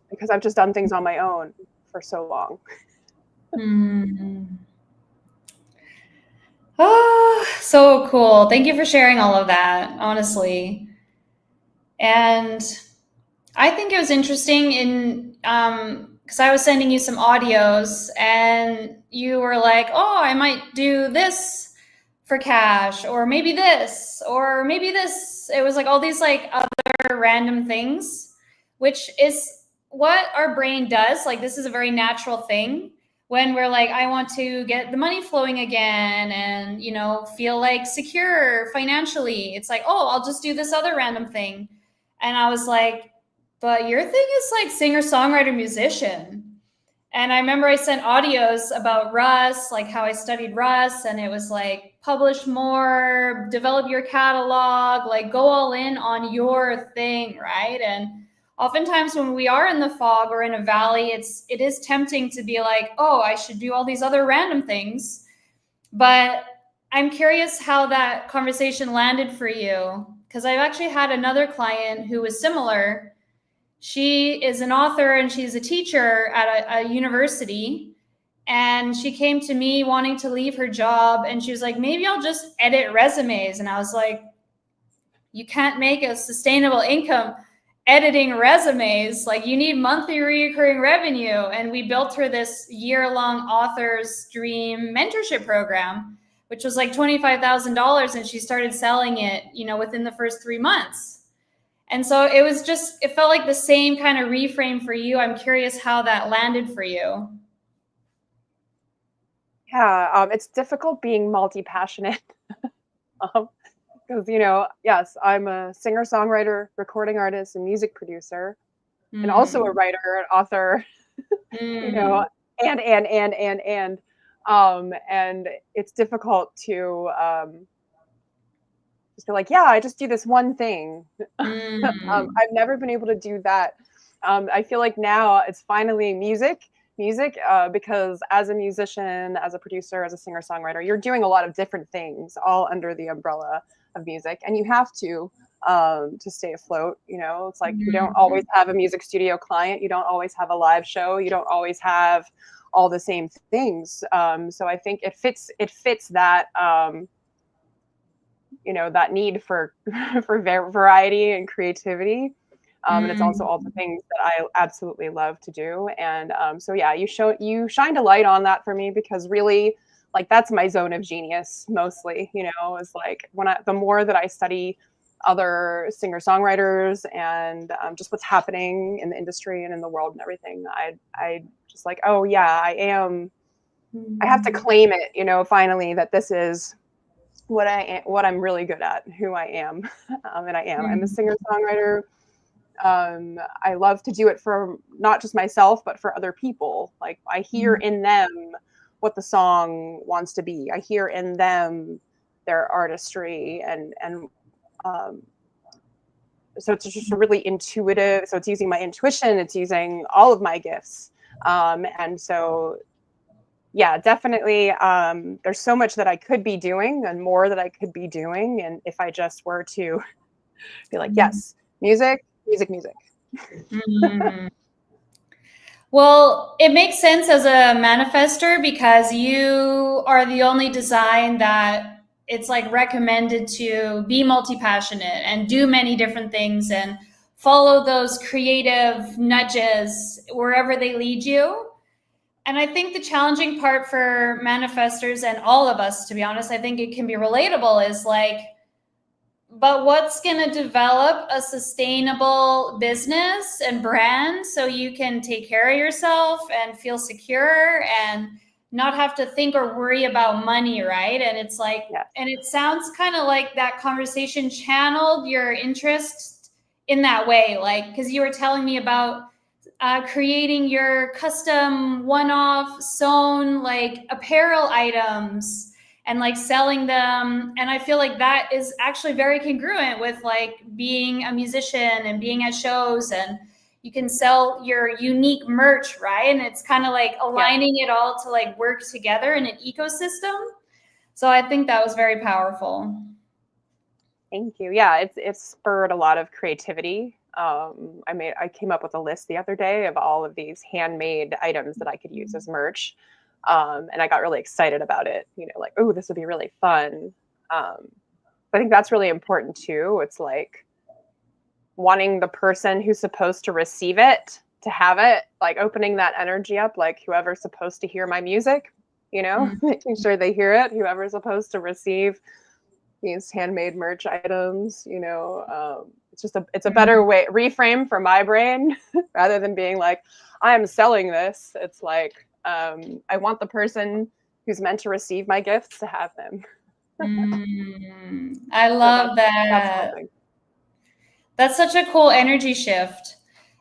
Speaker 2: because I've just done things on my own for so long.
Speaker 1: Oh, so cool. Thank you for sharing all of that, honestly. And I think it was interesting because I was sending you some audios and you were like, oh, I might do this for cash, or maybe this, or maybe this. It was like all these like other random things, which is what our brain does. Like, this is a very natural thing when we're like, I want to get the money flowing again and, feel like secure financially. It's like, oh, I'll just do this other random thing. And I was like, but your thing is like singer, songwriter, musician. And I remember I sent audios about Russ, like how I studied Russ, and it was like, publish more, develop your catalog, like go all in on your thing, right? And oftentimes when we are in the fog or in a valley, it is tempting to be like, oh, I should do all these other random things. But I'm curious how that conversation landed for you, because I've actually had another client who was similar. She is an author and she's a teacher at a university. And she came to me wanting to leave her job. And she was like, maybe I'll just edit resumes. And I was like, you can't make a sustainable income editing resumes. Like, you need monthly recurring revenue. And we built her this year-long Author's Dream mentorship program, which was like $25,000. And she started selling it, within the first 3 months. And so it felt like the same kind of reframe for you. I'm curious how that landed for you.
Speaker 2: Yeah, it's difficult being multi-passionate. Because, yes, I'm a singer, songwriter, recording artist, and music producer, and also a writer, an author, and it's difficult to just be like, yeah, I just do this one thing. I've never been able to do that. I feel like now it's finally music, because as a musician, as a producer, as a singer-songwriter, you're doing a lot of different things all under the umbrella of music, and you have to to stay afloat. It's like you don't always have a music studio client. You don't always have a live show. You don't always have all the same things. So I think it fits that, that need for variety and creativity. And it's also all the things that I absolutely love to do. And so yeah, you shined a light on that for me, because really, like, that's my zone of genius mostly. Is like the more that I study other singer-songwriters and just what's happening in the industry and in the world and everything, I just like, oh yeah, I have to claim it, finally, that this is what I'm really good at, who I am. And I'm a singer-songwriter. I love to do it for not just myself, but for other people. Like, I hear in them what the song wants to be. I hear in them their artistry, and so it's just really intuitive. So it's using my intuition, it's using all of my gifts. And so, yeah, definitely, there's so much that I could be doing and more that I could be doing. And if I just were to be like, yes, music.
Speaker 1: Well, it makes sense as a manifester, because you are the only design that it's like recommended to be multi-passionate and do many different things and follow those creative nudges wherever they lead you. And I think the challenging part for manifestors, and all of us, to be honest, I think it can be relatable, is like, but what's going to develop a sustainable business and brand so you can take care of yourself and feel secure and not have to think or worry about money, right? And it's like, and it sounds kind of like that conversation channeled your interest in that way, like, because you were telling me about creating your custom one-off sewn like apparel items and like selling them. And I feel like that is actually very congruent with like being a musician and being at shows, and you can sell your unique merch, right? And it's kind of like aligning it all to like work together in an ecosystem. So I think that was very powerful.
Speaker 2: Thank you. Yeah, it's spurred a lot of creativity. I came up with a list the other day of all of these handmade items that I could use as merch. And I got really excited about it, like, oh, this would be really fun. I think that's really important too. It's like wanting the person who's supposed to receive it to have it, like opening that energy up, like whoever's supposed to hear my music, making sure they hear it, whoever's supposed to receive these handmade merch items, it's a better way, reframe for my brain rather than being like, I am selling this. It's like, I want the person who's meant to receive my gifts to have them.
Speaker 1: I love that. That's such a cool energy shift.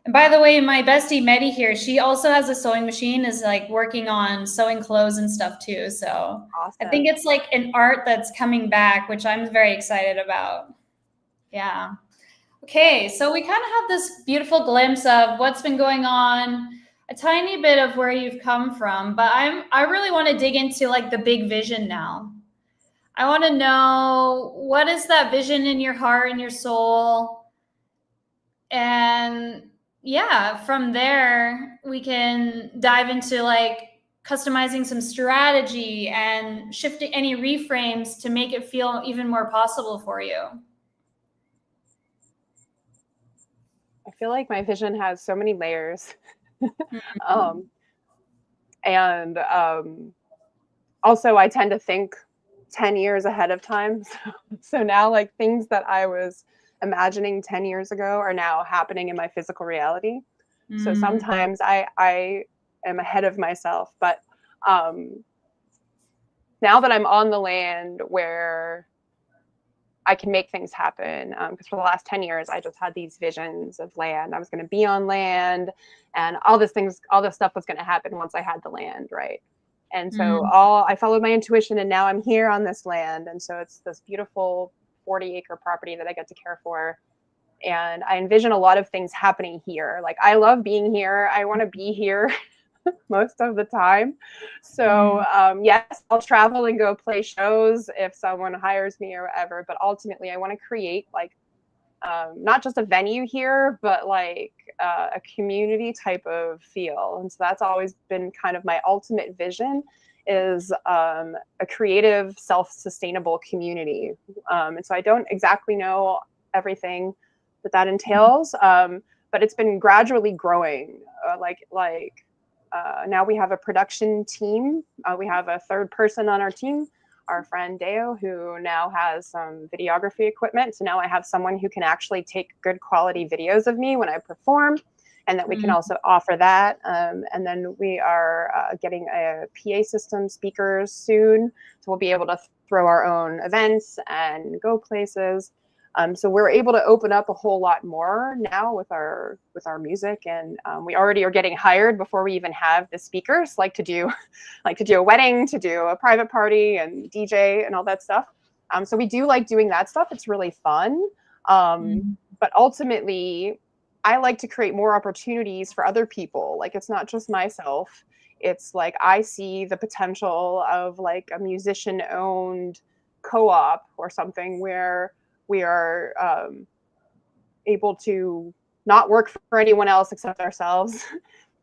Speaker 1: And by the way, my bestie Medi here, she also has a sewing machine, is like working on sewing clothes and stuff too. So awesome. I think it's like an art that's coming back, which I'm very excited about. Yeah. Okay, so we kind of have this beautiful glimpse of what's been going on, a tiny bit of where you've come from, but I really want to dig into like the big vision now. I want to know, what is that vision in your heart and your soul? And yeah, from there we can dive into like customizing some strategy and shifting any reframes to make it feel even more possible for you.
Speaker 2: I feel like my vision has so many layers. And also I tend to think 10 years ahead of time. So now, like, things that I was imagining 10 years ago are now happening in my physical reality. So sometimes I am ahead of myself, but now that I'm on the land where I can make things happen, because for the last 10 years, I just had these visions of land. I was going to be on land, and all this stuff was going to happen once I had the land, right? And so I followed my intuition, and now I'm here on this land. And so it's this beautiful 40-acre property that I get to care for. And I envision a lot of things happening here. Like, I love being here. I want to be here most of the time. So yes, I'll travel and go play shows if someone hires me or whatever. But ultimately, I want to create like not just a venue here, but like a community type of feel. And so that's always been kind of my ultimate vision, is a creative, self-sustainable community. And so I don't exactly know everything that entails, but it's been gradually growing. Now we have a production team. We have a third person on our team, our friend Deo, who now has some videography equipment. So now I have someone who can actually take good quality videos of me when I perform, and that we can also offer that. And then we are getting a PA system, speakers soon. So we'll be able to throw our own events and go places. So we're able to open up a whole lot more now with our music, and we already are getting hired before we even have the speakers, like to do a wedding, to do a private party, and DJ and all that stuff. So we do like doing that stuff. It's really fun. But ultimately, I like to create more opportunities for other people. Like, it's not just myself. It's like I see the potential of like a musician-owned co-op or something where we are able to not work for anyone else except ourselves,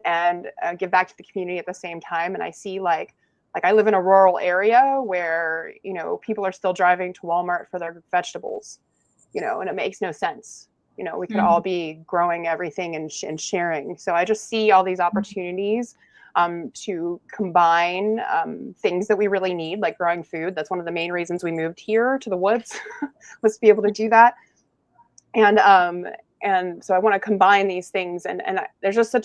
Speaker 2: and give back to the community at the same time. And I see like I live in a rural area where, you know, people are still driving to Walmart for their vegetables, you know, and it makes no sense. You know, we could all be growing everything and sharing. So I just see all these opportunities to combine things that we really need, like growing food. That's one of the main reasons we moved here to the woods, was to be able to do that. And so I want to combine these things. And there's just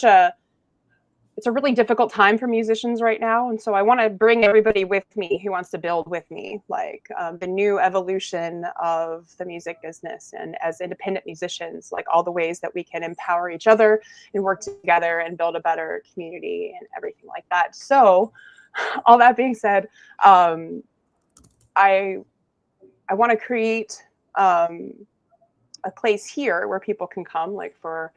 Speaker 2: it's a really difficult time for musicians right now. And so I want to bring everybody with me who wants to build with me, like the new evolution of the music business, and as independent musicians, like all the ways that we can empower each other and work together and build a better community and everything like that. So all that being said, I want to create a place here where people can come, like for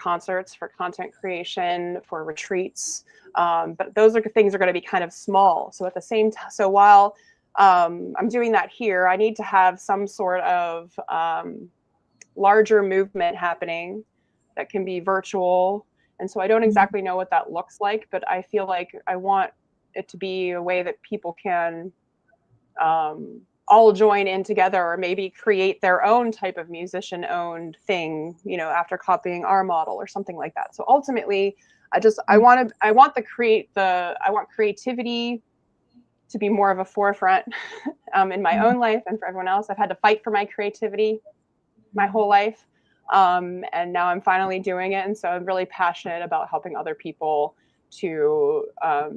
Speaker 2: concerts, for content creation, for retreats. But those things are going to be kind of small. So at the same time, so while I'm doing that here, I need to have some sort of larger movement happening that can be virtual. And so I don't exactly know what that looks like, but I feel like I want it to be a way that people can all join in together, or maybe create their own type of musician-owned thing, you know, after copying our model or something like that. So ultimately, I want creativity to be more of a forefront in my own life and for everyone else. I've had to fight for my creativity my whole life, and now I'm finally doing it. And so I'm really passionate about helping other people to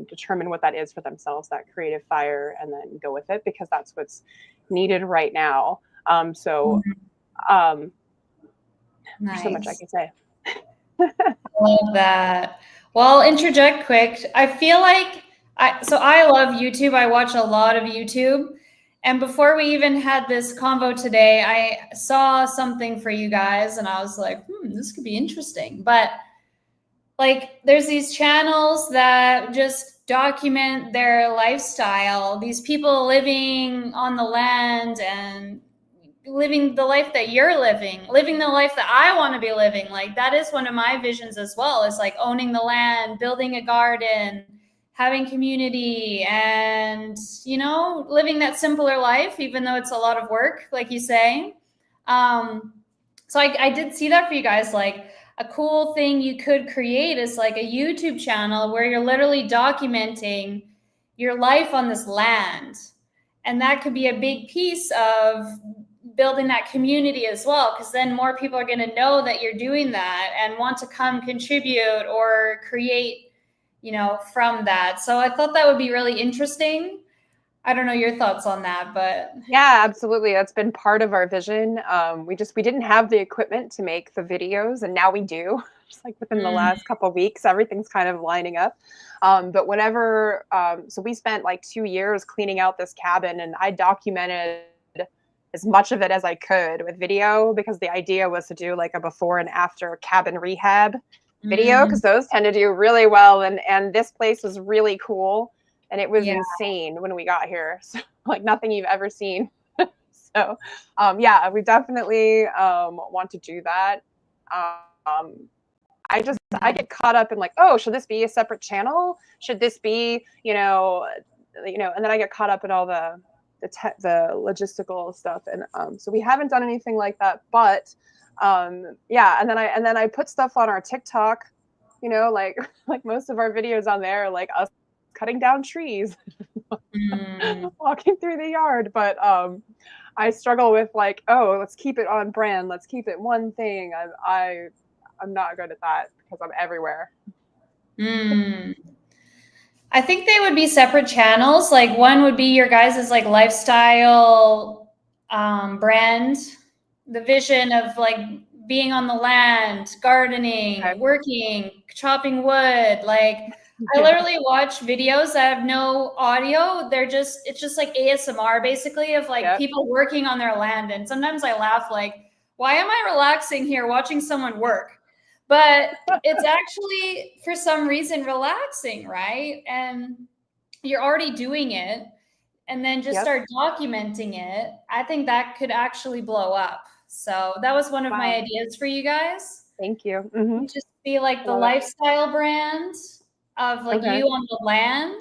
Speaker 2: determine what that is for themselves, that creative fire, and then go with it, because that's what's needed right now. There's so much I can say.
Speaker 1: I love that. Well, I'll interject quick. I feel like I love YouTube. I watch a lot of YouTube. And before we even had this convo today, I saw something for you guys and I was like, this could be interesting. But like, there's these channels that just document their lifestyle, these people living on the land and living the life that you're living the life that I want to be living. Like, that is one of my visions as well, is like owning the land, building a garden, having community, and, you know, living that simpler life, even though it's a lot of work, like you say. So I did see that for you guys. Like, a cool thing you could create is like a YouTube channel where you're literally documenting your life on this land. And that could be a big piece of building that community as well, because then more people are going to know that you're doing that and want to come contribute or create, you know, from that. So I thought that would be really interesting. I don't know your thoughts on that, but
Speaker 2: yeah, absolutely. That's been part of our vision. We didn't have the equipment to make the videos, and now we do. Just like within the last couple of weeks, everything's kind of lining up. But whenever, so we spent like 2 years cleaning out this cabin, and I documented as much of it as I could with video, because the idea was to do like a before and after cabin rehab video, because those tend to do really well. And this place was really cool. And it was insane when we got here. So, like, nothing you've ever seen. So, yeah, we definitely want to do that. Um, I get caught up in like, oh, should this be a separate channel? Should this be, and then I get caught up in all the logistical stuff, and so we haven't done anything like that. But yeah, and then I put stuff on our TikTok, like like most of our videos on there, are like us cutting down trees, walking through the yard. But I struggle with like, oh, let's keep it on brand. Let's keep it one thing. I'm not good at that because I'm everywhere.
Speaker 1: I think they would be separate channels. Like one would be your guys' like lifestyle brand, the vision of like being on the land, gardening,
Speaker 2: Okay.
Speaker 1: working, chopping wood. Like I
Speaker 2: Yeah.
Speaker 1: literally watch videos that have no audio. It's just like ASMR basically of like
Speaker 2: Yep.
Speaker 1: people working on their land. And sometimes I laugh like, why am I relaxing here watching someone work? But it's actually for some reason relaxing, right? And you're already doing it and then just
Speaker 2: Yep.
Speaker 1: start documenting it. I think that could actually blow up. So that was one of my
Speaker 2: Wow.
Speaker 1: ideas for you guys.
Speaker 2: Thank you.
Speaker 1: You just be like
Speaker 2: I
Speaker 1: the
Speaker 2: love it.
Speaker 1: lifestyle brand of like
Speaker 2: Okay.
Speaker 1: you on the land.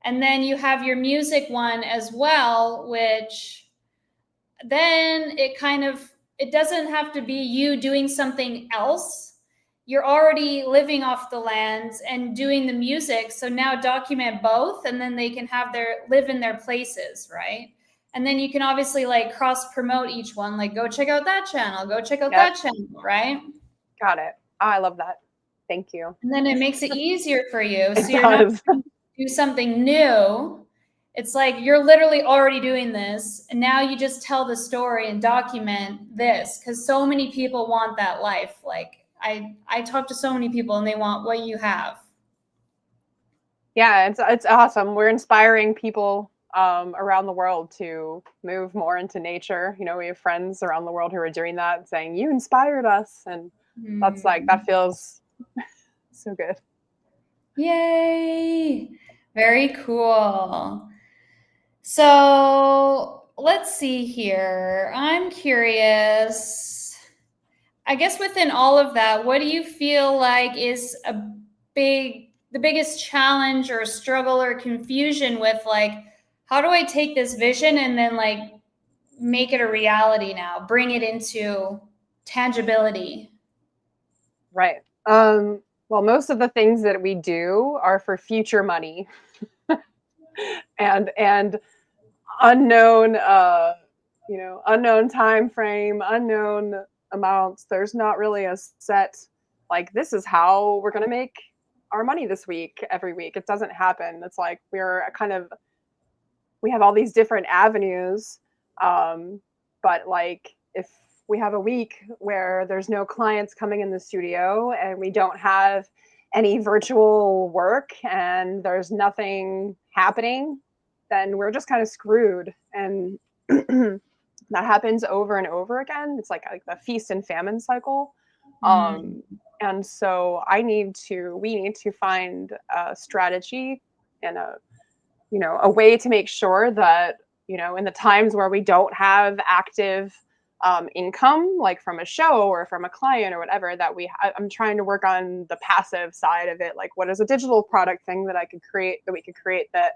Speaker 1: And then you have your music one as well, which then it doesn't have to be you doing something else. You're already living off the lands and doing the music, so now document both, and then they can have their live in their places, right? And then you can obviously like cross promote each one, like go check out that channel, go check out
Speaker 2: Yep.
Speaker 1: that channel, right?
Speaker 2: Got it. I love that. Thank you.
Speaker 1: And then it makes it easier for you,
Speaker 2: It
Speaker 1: so you're not
Speaker 2: does.
Speaker 1: do something new. It's like you're literally already doing this, and now you just tell the story and document this because so many people want that life. Like I talk to so many people and they want what you have.
Speaker 2: Yeah, it's awesome. We're inspiring people around the world to move more into nature. We have friends around the world who are doing that, saying, "You inspired us," and that's like that feels so good.
Speaker 1: Yay! Very cool. So let's see here. I'm curious. I guess within all of that, what do you feel like is the biggest challenge or struggle or confusion with like, how do I take this vision and then like make it a reality now, bring it into tangibility?
Speaker 2: Right. Well, most of the things that we do are for future money and unknown unknown time frame, unknown amounts. There's not really a set like this is how we're going to make our money this week every week. It doesn't happen. It's like we have all these different avenues, but like if we have a week where there's no clients coming in the studio and we don't have any virtual work and there's nothing happening, then we're just kind of screwed. And that happens over and over again. It's like the feast and famine cycle. And so we need to find a strategy and a way to make sure that, in the times where we don't have active income, like from a show or from a client or whatever, that I'm trying to work on the passive side of it. Like, what is a digital product thing that we could create that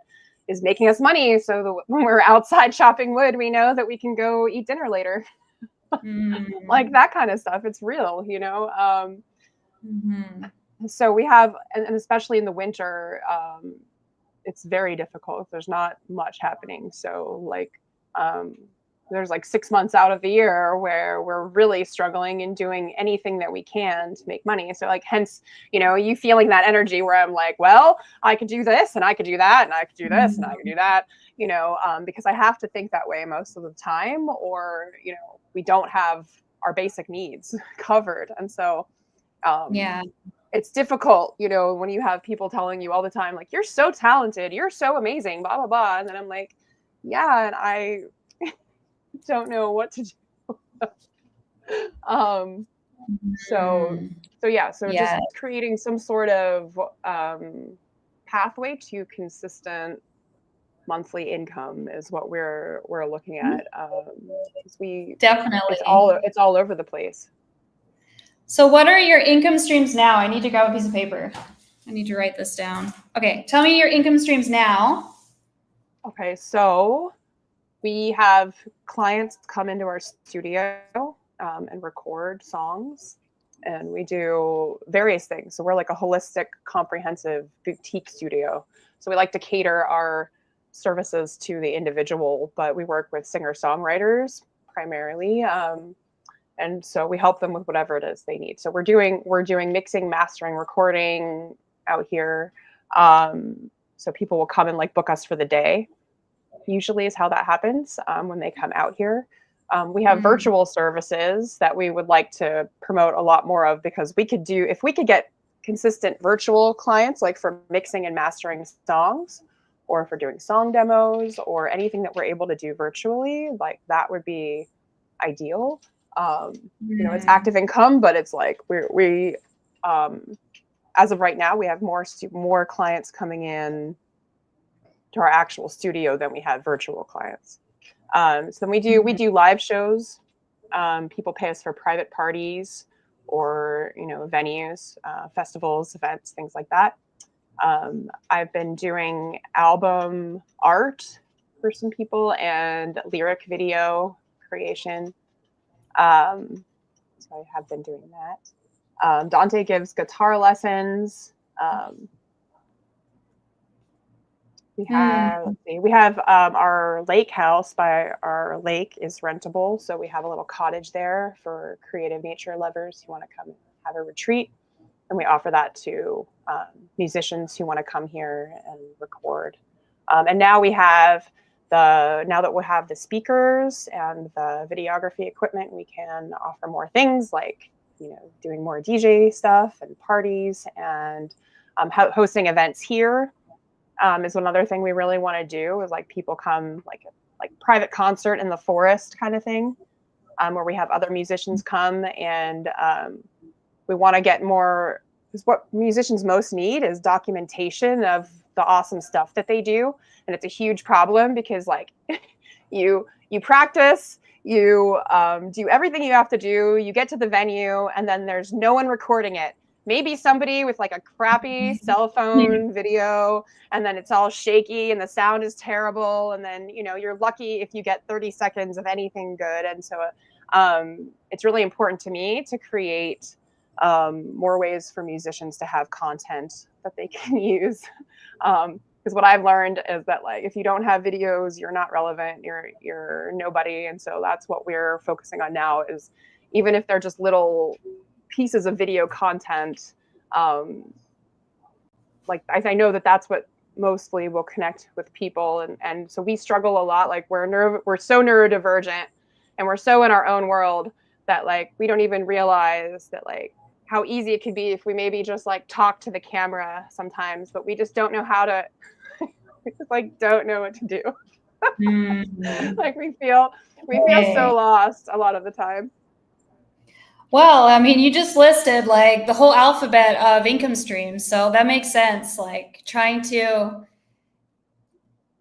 Speaker 2: is making us money, so that when we're outside chopping wood, we know that we can go eat dinner later. Like that kind of stuff. It's real. So we have, and especially in the winter, it's very difficult. There's not much happening. So like, there's like 6 months out of the year where we're really struggling and doing anything that we can to make money. So like, hence, you feeling that energy where I'm like, well, I could do this and I could do that and I could do this and I could do that, because I have to think that way most of the time, or, we don't have our basic needs covered. And so,
Speaker 1: Yeah.
Speaker 2: it's difficult, when you have people telling you all the time, like, you're so talented, you're so amazing, blah, blah, blah. And then I'm like, yeah, and I don't know what to do. So just creating some sort of pathway to consistent monthly income is what we're looking at. 'Cause it's
Speaker 1: Definitely.
Speaker 2: all over the place.
Speaker 1: So what are your income streams now? I need to grab a piece of paper. I need to write this down. Okay, tell me your income streams now.
Speaker 2: Okay, so we have clients come into our studio and record songs, and we do various things. So we're like a holistic, comprehensive boutique studio. So we like to cater our services to the individual, but we work with singer-songwriters primarily. And so we help them with whatever it is they need. So we're doing mixing, mastering, recording out here. So people will come and like book us for the day. Usually is how that happens when they come out here. We have virtual services that we would like to promote a lot more of, because if we could get consistent virtual clients, like for mixing and mastering songs, or for doing song demos, or anything that we're able to do virtually, like that would be ideal. It's active income, but it's like we as of right now, we have more clients coming in to our actual studio than we have virtual clients. So then we do live shows. People pay us for private parties or venues, festivals, events, things like that. I've been doing album art for some people and lyric video creation. So I have been doing that. Dante gives guitar lessons. We have our lake house by our lake is rentable. So we have a little cottage there for creative nature lovers who want to come have a retreat. And we offer that to musicians who want to come here and record. And now that we have the speakers and the videography equipment, we can offer more things like, doing more DJ stuff and parties and hosting events here. Is another thing we really want to do, is like people come like private concert in the forest kind of thing, where we have other musicians come, and we want to get more, because what musicians most need is documentation of the awesome stuff that they do. And it's a huge problem because like you practice, you do everything you have to do, you get to the venue, and then there's no one recording it. Maybe somebody with like a crappy cell phone video, and then it's all shaky and the sound is terrible. And then, you're lucky if you get 30 seconds of anything good. And so it's really important to me to create more ways for musicians to have content that they can use. Because what I've learned is that like, if you don't have videos, you're not relevant, you're nobody. And so that's what we're focusing on now, is even if they're just little pieces of video content, like I know that's what mostly will connect with people. And so we struggle a lot. Like we're so neurodivergent and we're so in our own world that like we don't even realize that like how easy it could be if we maybe just like talk to the camera sometimes, but we just don't know how to we just like don't know what to do. Like we feel so lost a lot of the time.
Speaker 1: Well, I mean, you just listed like the whole alphabet of income streams, so that makes sense. Like trying to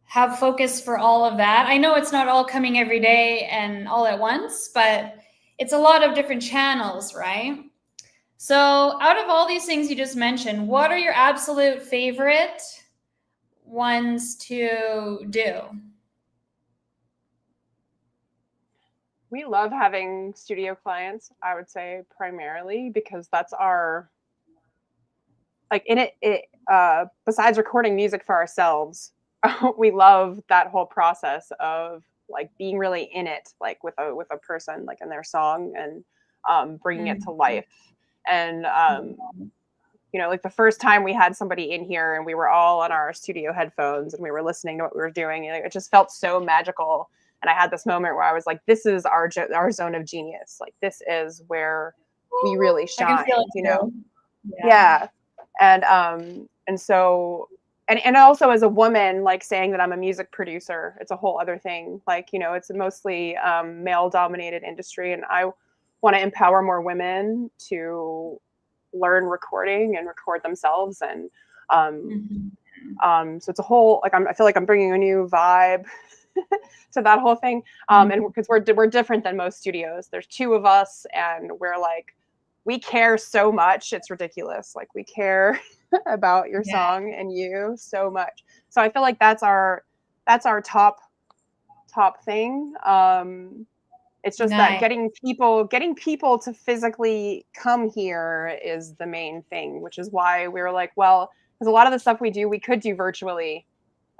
Speaker 1: have focus for all of that. I know it's not all coming every day and all at once, but it's a lot of different channels, right? So out of all these things you just mentioned, what are your absolute favorite ones to do?
Speaker 2: We love having studio clients, I would say, primarily because that's our, like besides recording music for ourselves, we love that whole process of like being really in it, like with a person, like in their song, and bringing it to life. And like the first time we had somebody in here and we were all on our studio headphones and we were listening to what we were doing, it just felt so magical. And I had this moment where I was like, this is our zone of genius. Like this is where we really shine, Yeah. And so, and also as a woman, like saying that I'm a music producer, it's a whole other thing. Like, it's a mostly male dominated industry, and I want to empower more women to learn recording and record themselves. And So it's a whole, like, I feel like I'm bringing a new vibe to that whole thing. And because we're different than most studios. There's two of us, and we're like, we care so much. It's ridiculous. Like, we care about your song and you so much. So I feel like that's our top thing. It's just that getting people to physically come here is the main thing, which is why we were like, well, because a lot of the stuff we do, we could do virtually,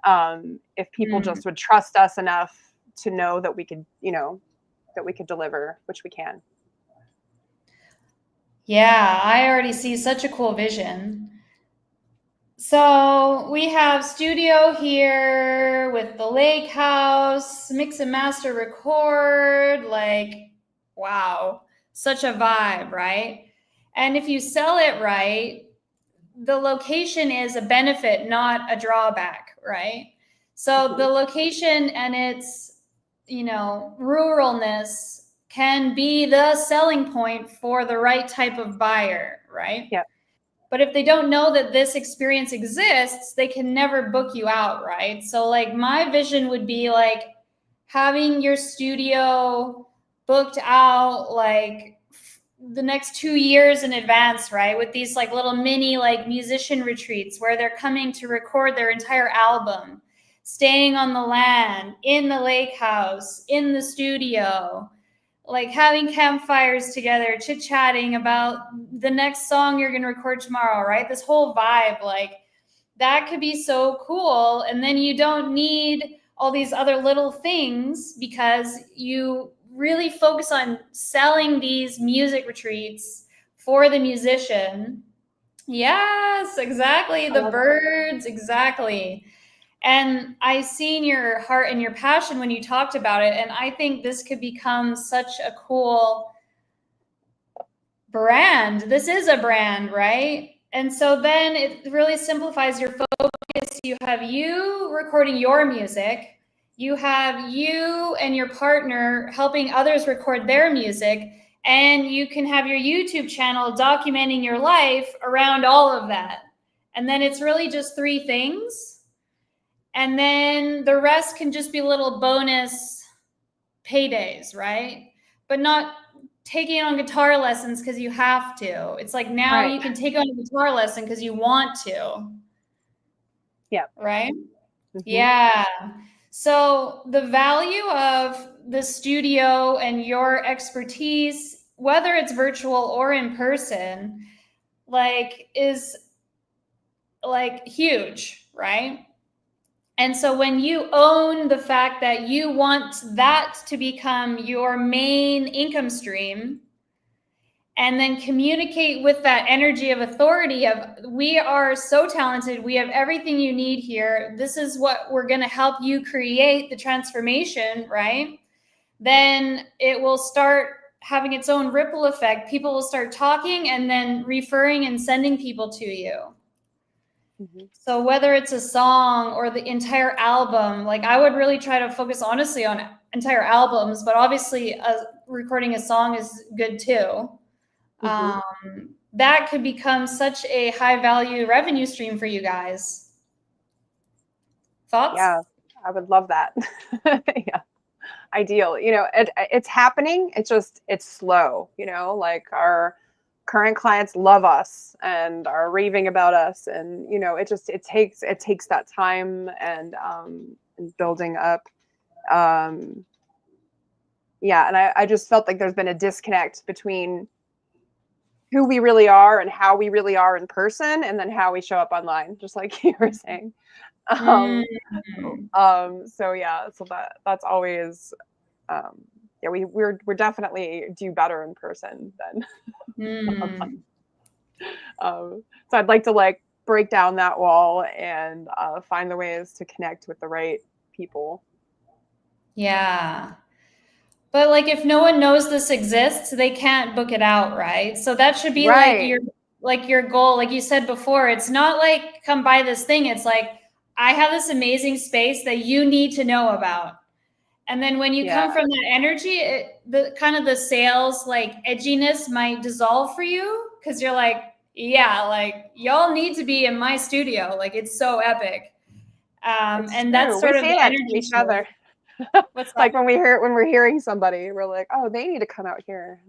Speaker 2: if people just would trust us enough to know that we could, that we could deliver, which we can.
Speaker 1: Yeah, I already see such a cool vision. So we have studio here with the lake house, mix and master, record, like, wow, such a vibe, right? And if you sell it right, the location is a benefit, not a drawback, right? So the location and its, ruralness can be the selling point for the right type of buyer, right?
Speaker 2: Yeah.
Speaker 1: But if they don't know that this experience exists, they can never book you out, right? So like my vision would be like having your studio booked out like the next 2 years in advance, right? With these like little mini like musician retreats where they're coming to record their entire album, staying on the land, in the lake house, in the studio, like having campfires together, chit-chatting about the next song you're going to record tomorrow, right? This whole vibe, like that could be so cool. And then you don't need all these other little things because you really focus on selling these music retreats for the musician. Yes, exactly. The birds, exactly. And I seen your heart and your passion when you talked about it. And I think this could become such a cool brand. This is a brand, right? And so then it really simplifies your focus. You have you recording your music. You have you and your partner helping others record their music. And you can have your YouTube channel documenting your life around all of that. And then it's really just 3 things. And then the rest can just be little bonus paydays, right? But not taking on guitar lessons because you have to. It's like now you can take on a guitar lesson because you want to.
Speaker 2: Yeah.
Speaker 1: Right? Yeah. So the value of the studio and your expertise, whether it's virtual or in person, like is like huge, right? And so when you own the fact that you want that to become your main income stream, and then communicate with that energy of authority of, we are so talented, we have everything you need here, this is what we're going to help you create the transformation, right? Then it will start having its own ripple effect. People will start talking and then referring and sending people to you. So whether it's a song or the entire album, like I would really try to focus honestly on entire albums, but obviously recording a song is good too. That could become such a high value revenue stream for you guys. Thoughts?
Speaker 2: Yeah, I would love that. Yeah. Ideal. It's happening. It's slow, like our current clients love us and are raving about us, and it takes that time and building up. Yeah, and I just felt like there's been a disconnect between who we really are and how we really are in person, and then how we show up online, just like you were saying. So yeah, so that's always yeah, we're definitely do better in person than so I'd like to break down that wall and find the ways to connect with the right people.
Speaker 1: Yeah. But if no one knows this exists, they can't book it out, right? So that should be your goal. Like you said before, it's not like come buy this thing. It's like, I have this amazing space that you need to know about. And then when you come from that energy, the kind of the sales edginess might dissolve for you, because you're like, yeah, like y'all need to be in my studio. Like it's so epic.
Speaker 2: It's
Speaker 1: And
Speaker 2: true.
Speaker 1: that's
Speaker 2: We
Speaker 1: sort of
Speaker 2: say
Speaker 1: the
Speaker 2: that to
Speaker 1: energy
Speaker 2: each other.
Speaker 1: shift. What's that?
Speaker 2: Like when we're hearing somebody, we're like, oh, they need to come out here.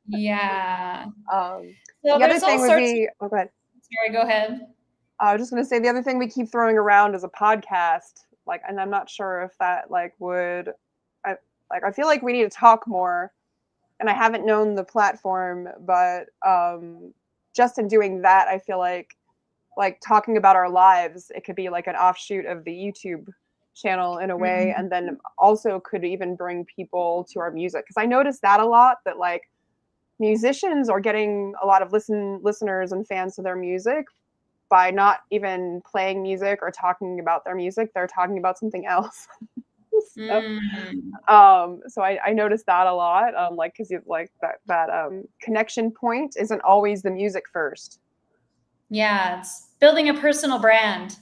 Speaker 1: Yeah.
Speaker 2: Um,
Speaker 1: So
Speaker 2: the other
Speaker 1: there's all
Speaker 2: thing would
Speaker 1: sorts.
Speaker 2: be, oh, go ahead.
Speaker 1: Sorry, go ahead.
Speaker 2: I was just going to say the other thing we keep throwing around is a podcast. Like, and I'm not sure if that like would, I like I feel like we need to talk more. And I haven't known the platform, but just in doing that, I feel like talking about our lives, it could be like an offshoot of the YouTube channel in a way,
Speaker 1: Mhm.
Speaker 2: and then also could even bring people to our music, because I noticed that a lot, that like musicians are getting a lot of listeners and fans to their music by not even playing music or talking about their music. They're talking about something else. So,
Speaker 1: Mm.
Speaker 2: so I noticed that a lot, like, because you like that connection point isn't always the music first.
Speaker 1: Yeah, it's building a personal brand.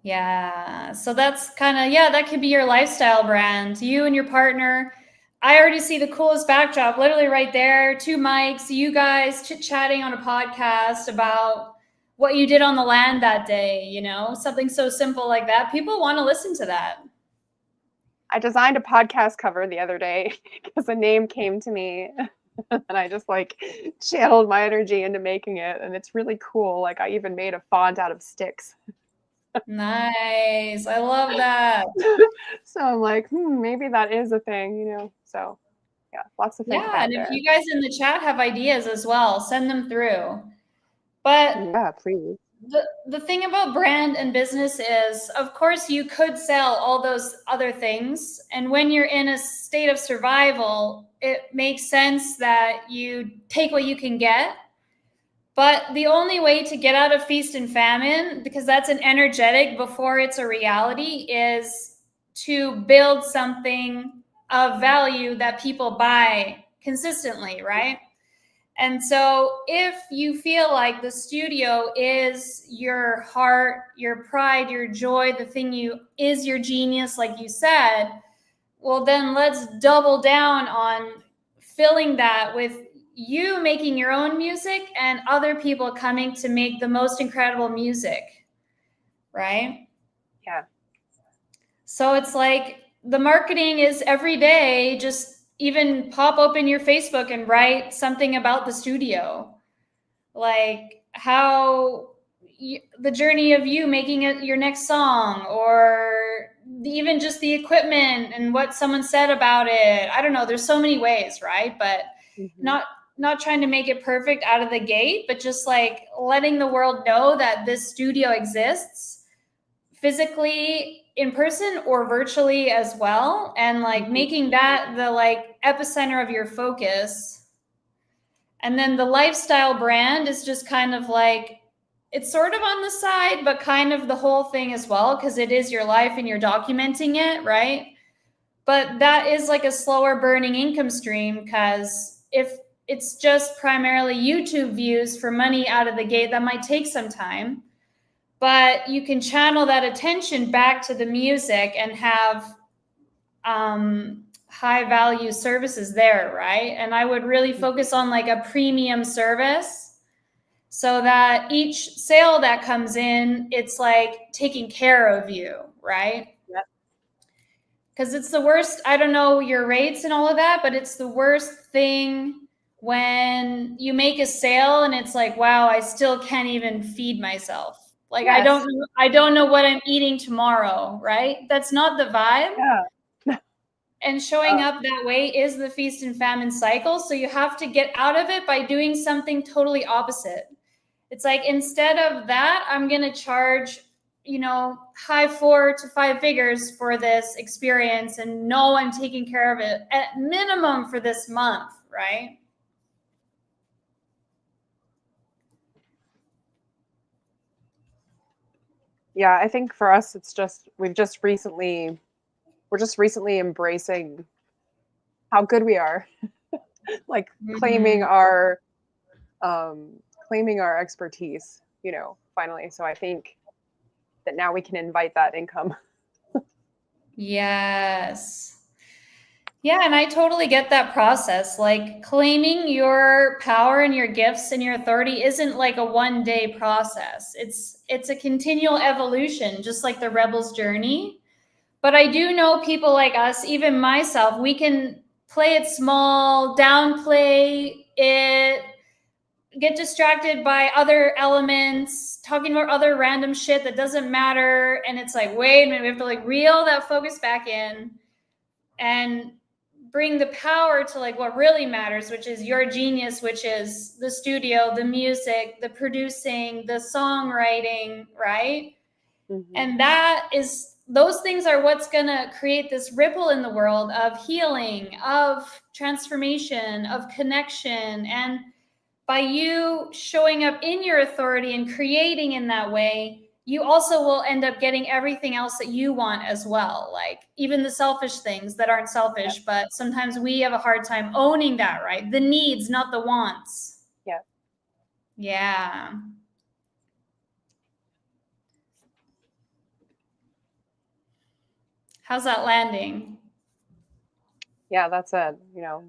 Speaker 1: Yeah. So that's kind of, yeah, that could be your lifestyle brand. You and your partner. I already see the coolest backdrop, literally right there. Two mics, you guys chit chatting on a podcast about what you did on the land that day, you know, something so simple like that. People want to listen to that.
Speaker 2: I designed a podcast cover the other day because a name came to me and I just like channeled my energy into making it, and it's really cool. Like I even made a font out of sticks.
Speaker 1: Nice. I love that.
Speaker 2: So I'm like, maybe that is a thing, you know. So yeah, lots to think
Speaker 1: Yeah.
Speaker 2: about
Speaker 1: And if
Speaker 2: there.
Speaker 1: you guys in the chat have ideas as well, send them through. But
Speaker 2: Yeah, please.
Speaker 1: the thing about brand and business is, of course, you could sell all those other things. And when you're in a state of survival, it makes sense that you take what you can get. But the only way to get out of feast and famine, because that's an energetic before it's a reality, is to build something of value that people buy consistently, right? And so, if you feel like the studio is your heart, your pride, your joy, the thing you is your genius, like you said, well, then let's double down on filling that with you making your own music and other people coming to make the most incredible music, right?
Speaker 2: Yeah.
Speaker 1: So it's like the marketing is every day, just even pop open your Facebook and write something about the studio, like how the journey of you making it your next song, or even just the equipment and what someone said about it. I don't know, there's so many ways, right? But
Speaker 2: Mm-hmm.
Speaker 1: not trying to make it perfect out of the gate, but just like letting the world know that this studio exists physically in person or virtually as well, and like
Speaker 2: Mm-hmm.
Speaker 1: making that the like epicenter of your focus. And then the lifestyle brand is just kind of like, it's sort of on the side, but kind of the whole thing as well, because it is your life and you're documenting it, right? But that is like a slower burning income stream, because if it's just primarily YouTube views for money out of the gate, that might take some time. But you can channel that attention back to the music and have high value services there, right? And I would really
Speaker 2: Mm-hmm.
Speaker 1: focus on like a premium service, so that each sale that comes in, it's like taking care of you, right?
Speaker 2: Yep.
Speaker 1: Because it's the worst. I don't know your rates and all of that, but it's the worst thing when you make a sale and it's like, wow, I still can't even feed myself. Like
Speaker 2: Yes.
Speaker 1: I don't know what I'm eating tomorrow, right? That's not the vibe.
Speaker 2: Yeah.
Speaker 1: And showing up that way is the feast and famine cycle. So you have to get out of it by doing something totally opposite. It's like, instead of that, I'm going to charge, you know, high 4 to 5 figures for this experience, and know I'm taking care of it at minimum for this month, right?
Speaker 2: Yeah, I think for us, it's just we're just recently embracing how good we are, like
Speaker 1: Mm-hmm.
Speaker 2: um, claiming our expertise, you know, finally. So I think that now we can invite that income.
Speaker 1: Yes. Yeah, and I totally get that process. Like claiming your power and your gifts and your authority isn't like a one-day process. It's a continual evolution, just like the rebel's journey. But I do know people like us, even myself, we can play it small, downplay it, get distracted by other elements, talking about other random shit that doesn't matter. And it's like, wait a minute, we have to like reel that focus back in and bring the power to like what really matters, which is your genius, which is the studio, the music, the producing, the songwriting, right?
Speaker 2: Mm-hmm.
Speaker 1: And that is, those things are what's going to create this ripple in the world of healing, of transformation, of connection. And by you showing up in your authority and creating in that way, you also will end up getting everything else that you want as well. Like even the selfish things that aren't selfish,
Speaker 2: Yep.
Speaker 1: but sometimes we have a hard time owning that, right? The needs, not the wants.
Speaker 2: Yeah.
Speaker 1: Yeah. How's that landing?
Speaker 2: Yeah, that's it. You know,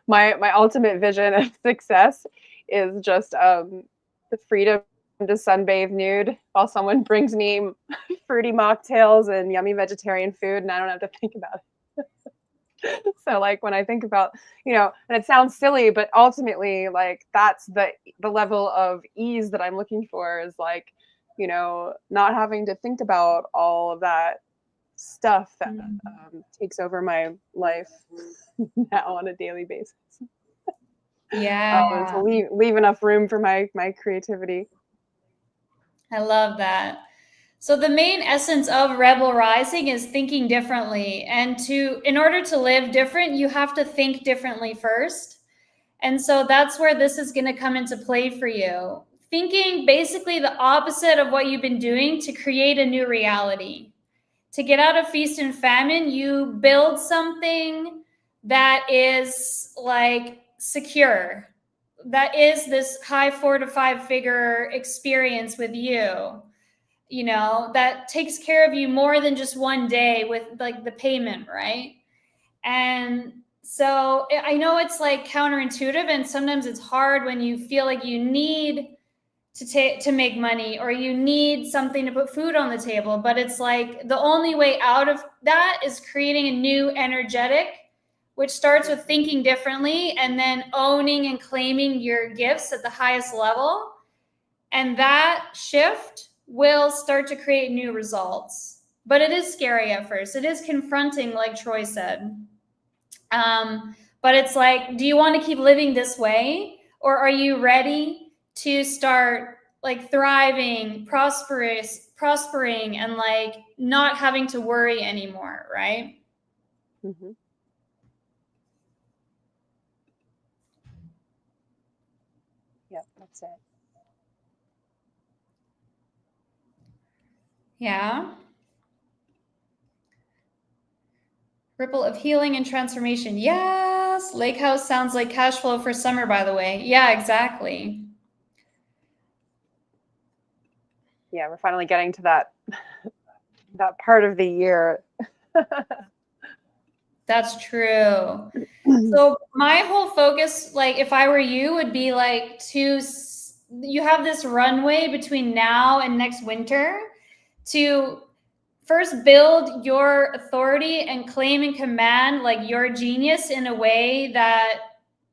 Speaker 2: my ultimate vision of success is just the freedom to sunbathe nude while someone brings me fruity mocktails and yummy vegetarian food, and I don't have to think about it. So like when I think about, you know, and it sounds silly, but ultimately like that's the level of ease that I'm looking for, is like, you know, not having to think about all of that stuff that takes over my life now on a daily basis. And
Speaker 1: Yeah,
Speaker 2: to leave enough room for my creativity.
Speaker 1: I love that. So the main essence of rebel rising is thinking differently. And in order to live different, you have to think differently first. And so that's where this is going to come into play for you. Thinking basically the opposite of what you've been doing to create a new reality. To get out of feast and famine, you build something that is like secure, that is this high 4 to 5 figure experience with you, you know, that takes care of you more than just one day with like the payment, right? And so I know it's like counterintuitive and sometimes it's hard when you feel like you need to make money or you need something to put food on the table, but it's like the only way out of that is creating a new energetic, which starts with thinking differently and then owning and claiming your gifts at the highest level, and that shift will start to create new results. But it is scary at first, it is confronting, like Troy said. But it's like, do you want to keep living this way, or are you ready to start like thriving, prospering, and like not having to worry anymore, right?
Speaker 2: Mm-hmm. Yep, that's it.
Speaker 1: Yeah. Ripple of healing and transformation. Yes. Lake house sounds like cash flow for summer, by the way. Yeah, exactly.
Speaker 2: Yeah, we're finally getting to that part of the year.
Speaker 1: That's true. So my whole focus, like if I were you, would be like you have this runway between now and next winter to first build your authority and claim and command like your genius in a way that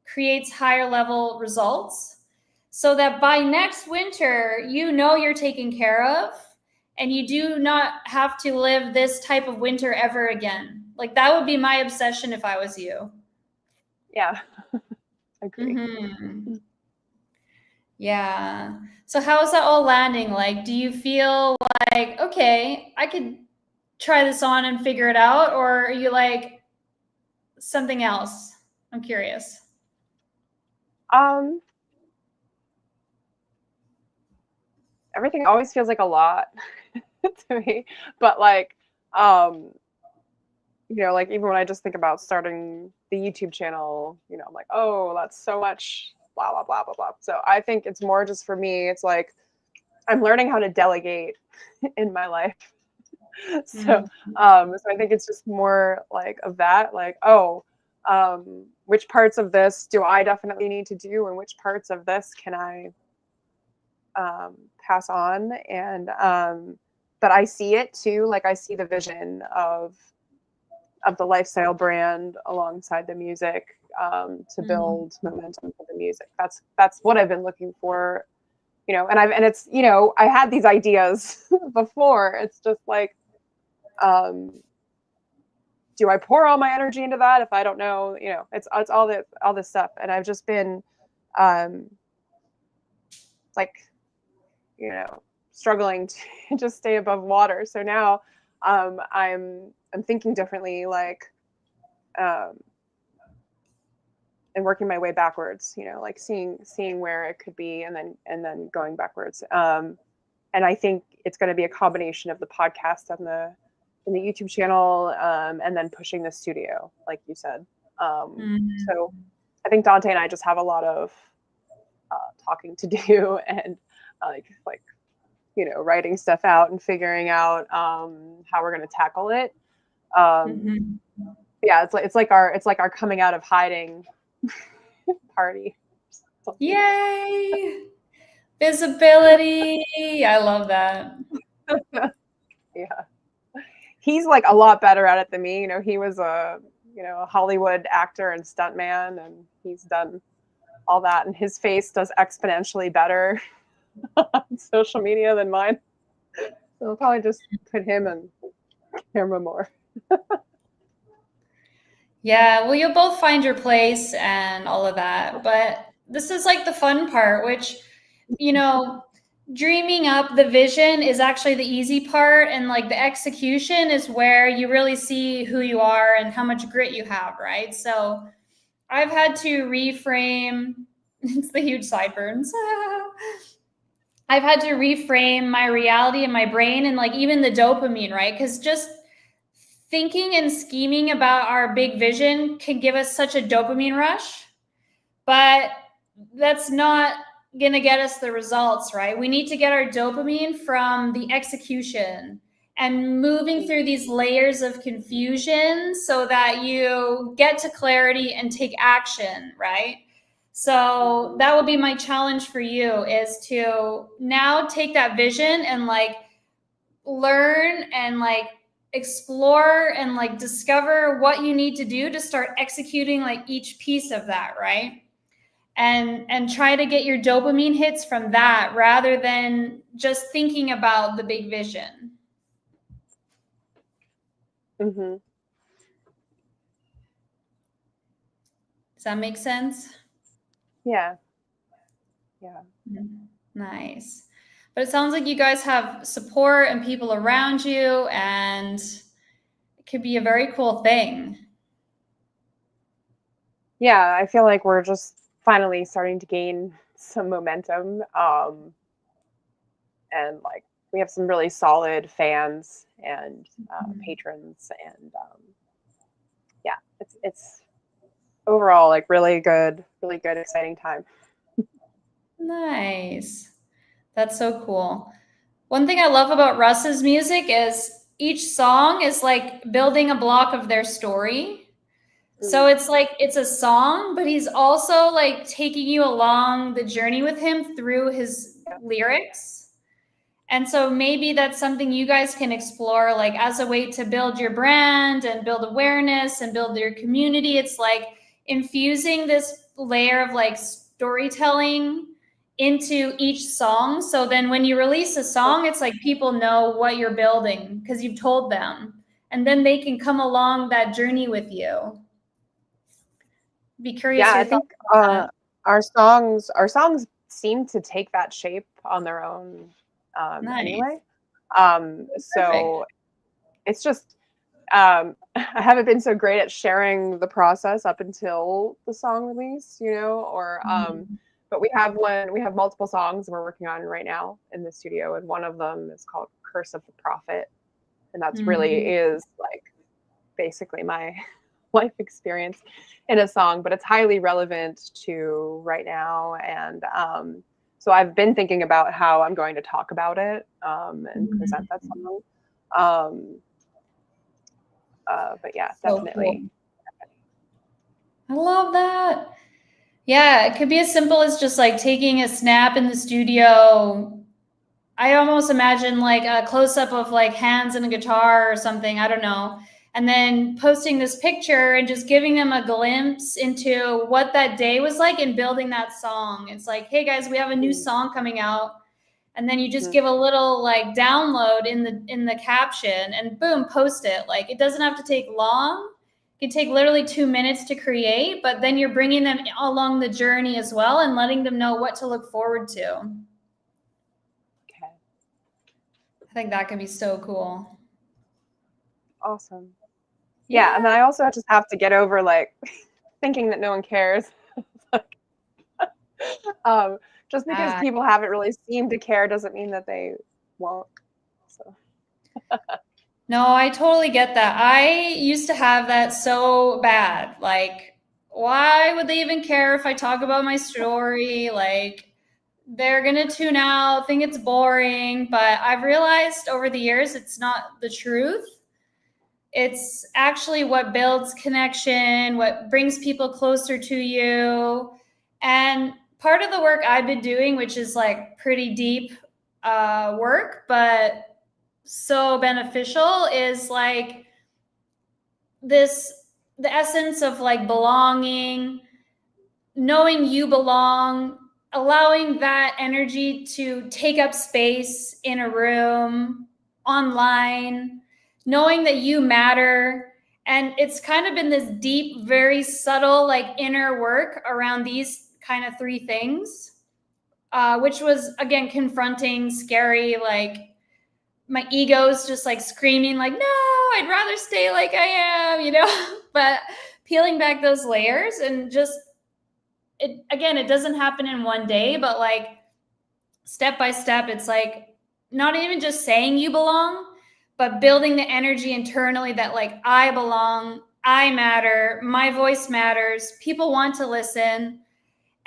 Speaker 1: creates higher level results, so that by next winter you know you're taken care of and you do not have to live this type of winter ever again. Like that would be my obsession if I was you.
Speaker 2: Yeah, agree.
Speaker 1: Mm-hmm. Yeah. So how is that all landing? Like, do you feel like, okay, I could try this on and figure it out? Or are you like something else? I'm curious.
Speaker 2: Um, Everything always feels like a lot to me, but like, um, you know, like even when I just think about starting the YouTube channel, you know, I'm like, oh, that's so much, blah blah blah blah blah. So I think it's more just for me. It's like I'm learning how to delegate in my life. So, so I think it's just more like of that, like, oh, which parts of this do I definitely need to do, and which parts of this can I pass on, and that I see it too. Like I see the vision of the lifestyle brand alongside the music, to build momentum for the music. That's what I've been looking for, you know. And it's, you know, I had these ideas before. It's just like, do I pour all my energy into that if I don't know, you know, it's all this stuff. And I've just been like, you know, struggling to just stay above water. So now I'm thinking differently, like, and working my way backwards, you know, like seeing where it could be, and then going backwards. And I think it's going to be a combination of the podcast and the YouTube channel, and then pushing the studio, like you said. So I think Dante and I just have a lot of talking to do, and like, you know, writing stuff out and figuring out how we're going to tackle it. Yeah, it's like our coming out of hiding party.
Speaker 1: Yay! Visibility. I love that.
Speaker 2: Yeah. He's like a lot better at it than me. You know, he was a Hollywood actor and stuntman, and he's done all that, and his face does exponentially better on social media than mine. So I'll probably just put him in camera more.
Speaker 1: Yeah, well, you'll both find your place and all of that. But this is like the fun part, which, you know, dreaming up the vision is actually the easy part. And like the execution is where you really see who you are and how much grit you have, right? So I've had to reframe, it's the huge sideburns. I've had to reframe my reality in my brain, and like even the dopamine, right? Because just thinking and scheming about our big vision can give us such a dopamine rush, but that's not going to get us the results, right? We need to get our dopamine from the execution and moving through these layers of confusion so that you get to clarity and take action, right? So that would be my challenge for you, is to now take that vision and like learn and like explore and like discover what you need to do to start executing like each piece of that, right? And try to get your dopamine hits from that rather than just thinking about the big vision.
Speaker 2: Mm-hmm.
Speaker 1: Does that make sense?
Speaker 2: Yeah.
Speaker 1: Nice. But it sounds like you guys have support and people around you, and it could be a very cool thing.
Speaker 2: Yeah, I feel like we're just finally starting to gain some momentum. And like we have some really solid fans and patrons, and yeah, it's overall like really good, exciting time.
Speaker 1: Nice. That's so cool. One thing I love about Russ's music is each song is like building a block of their story. So it's like it's a song, but he's also like taking you along the journey with him through his lyrics. And so maybe that's something you guys can explore, like as a way to build your brand and build awareness and build your community. It's like infusing this layer of like storytelling into each song. So then when you release a song, it's like people know what you're building because you've told them. And then they can come along that journey with you. Be curious.
Speaker 2: Yeah, I think our songs seem to take that shape on their own anyway. So it's just I haven't been so great at sharing the process up until the song release, you know, or but we have multiple songs we're working on right now in the studio, and one of them is called Curse of the Prophet, and that's really is like basically my life experience in a song, but it's highly relevant to right now. And so I've been thinking about how I'm going to talk about it and present that song. But yeah,
Speaker 1: So
Speaker 2: definitely.
Speaker 1: Cool. I love that. Yeah, it could be as simple as just like taking a snap in the studio. I almost imagine like a close up of like hands and a guitar or something. I don't know. And then posting this picture and just giving them a glimpse into what that day was like and building that song. It's like, hey guys, we have a new song coming out. And then you just give a little like download in the caption and boom, post it. Like it doesn't have to take long. It can take literally 2 minutes to create, but then you're bringing them along the journey as well and letting them know what to look forward to.
Speaker 2: Okay.
Speaker 1: I think that could be so cool.
Speaker 2: Awesome. Yeah, and then I also just have to get over like thinking that no one cares. Just because people haven't really seemed to care doesn't mean that they won't. So.
Speaker 1: No, I totally get that. I used to have that so bad. Like, why would they even care if I talk about my story? Like, they're going to tune out, think it's boring. But I've realized over the years, it's not the truth. It's actually what builds connection, what brings people closer to you. And part of the work I've been doing, which is like pretty deep work, but so beneficial, is like the essence of like belonging, knowing you belong, allowing that energy to take up space in a room, online, knowing that you matter. And it's kind of been this deep, very subtle, like inner work around these kind of three things, which was, again, confronting, scary, like my ego's just like screaming like, no, I'd rather stay like I am, but peeling back those layers and just, it doesn't happen in one day, but like step by step, it's like not even just saying you belong, but building the energy internally that like I belong, I matter, my voice matters, people want to listen,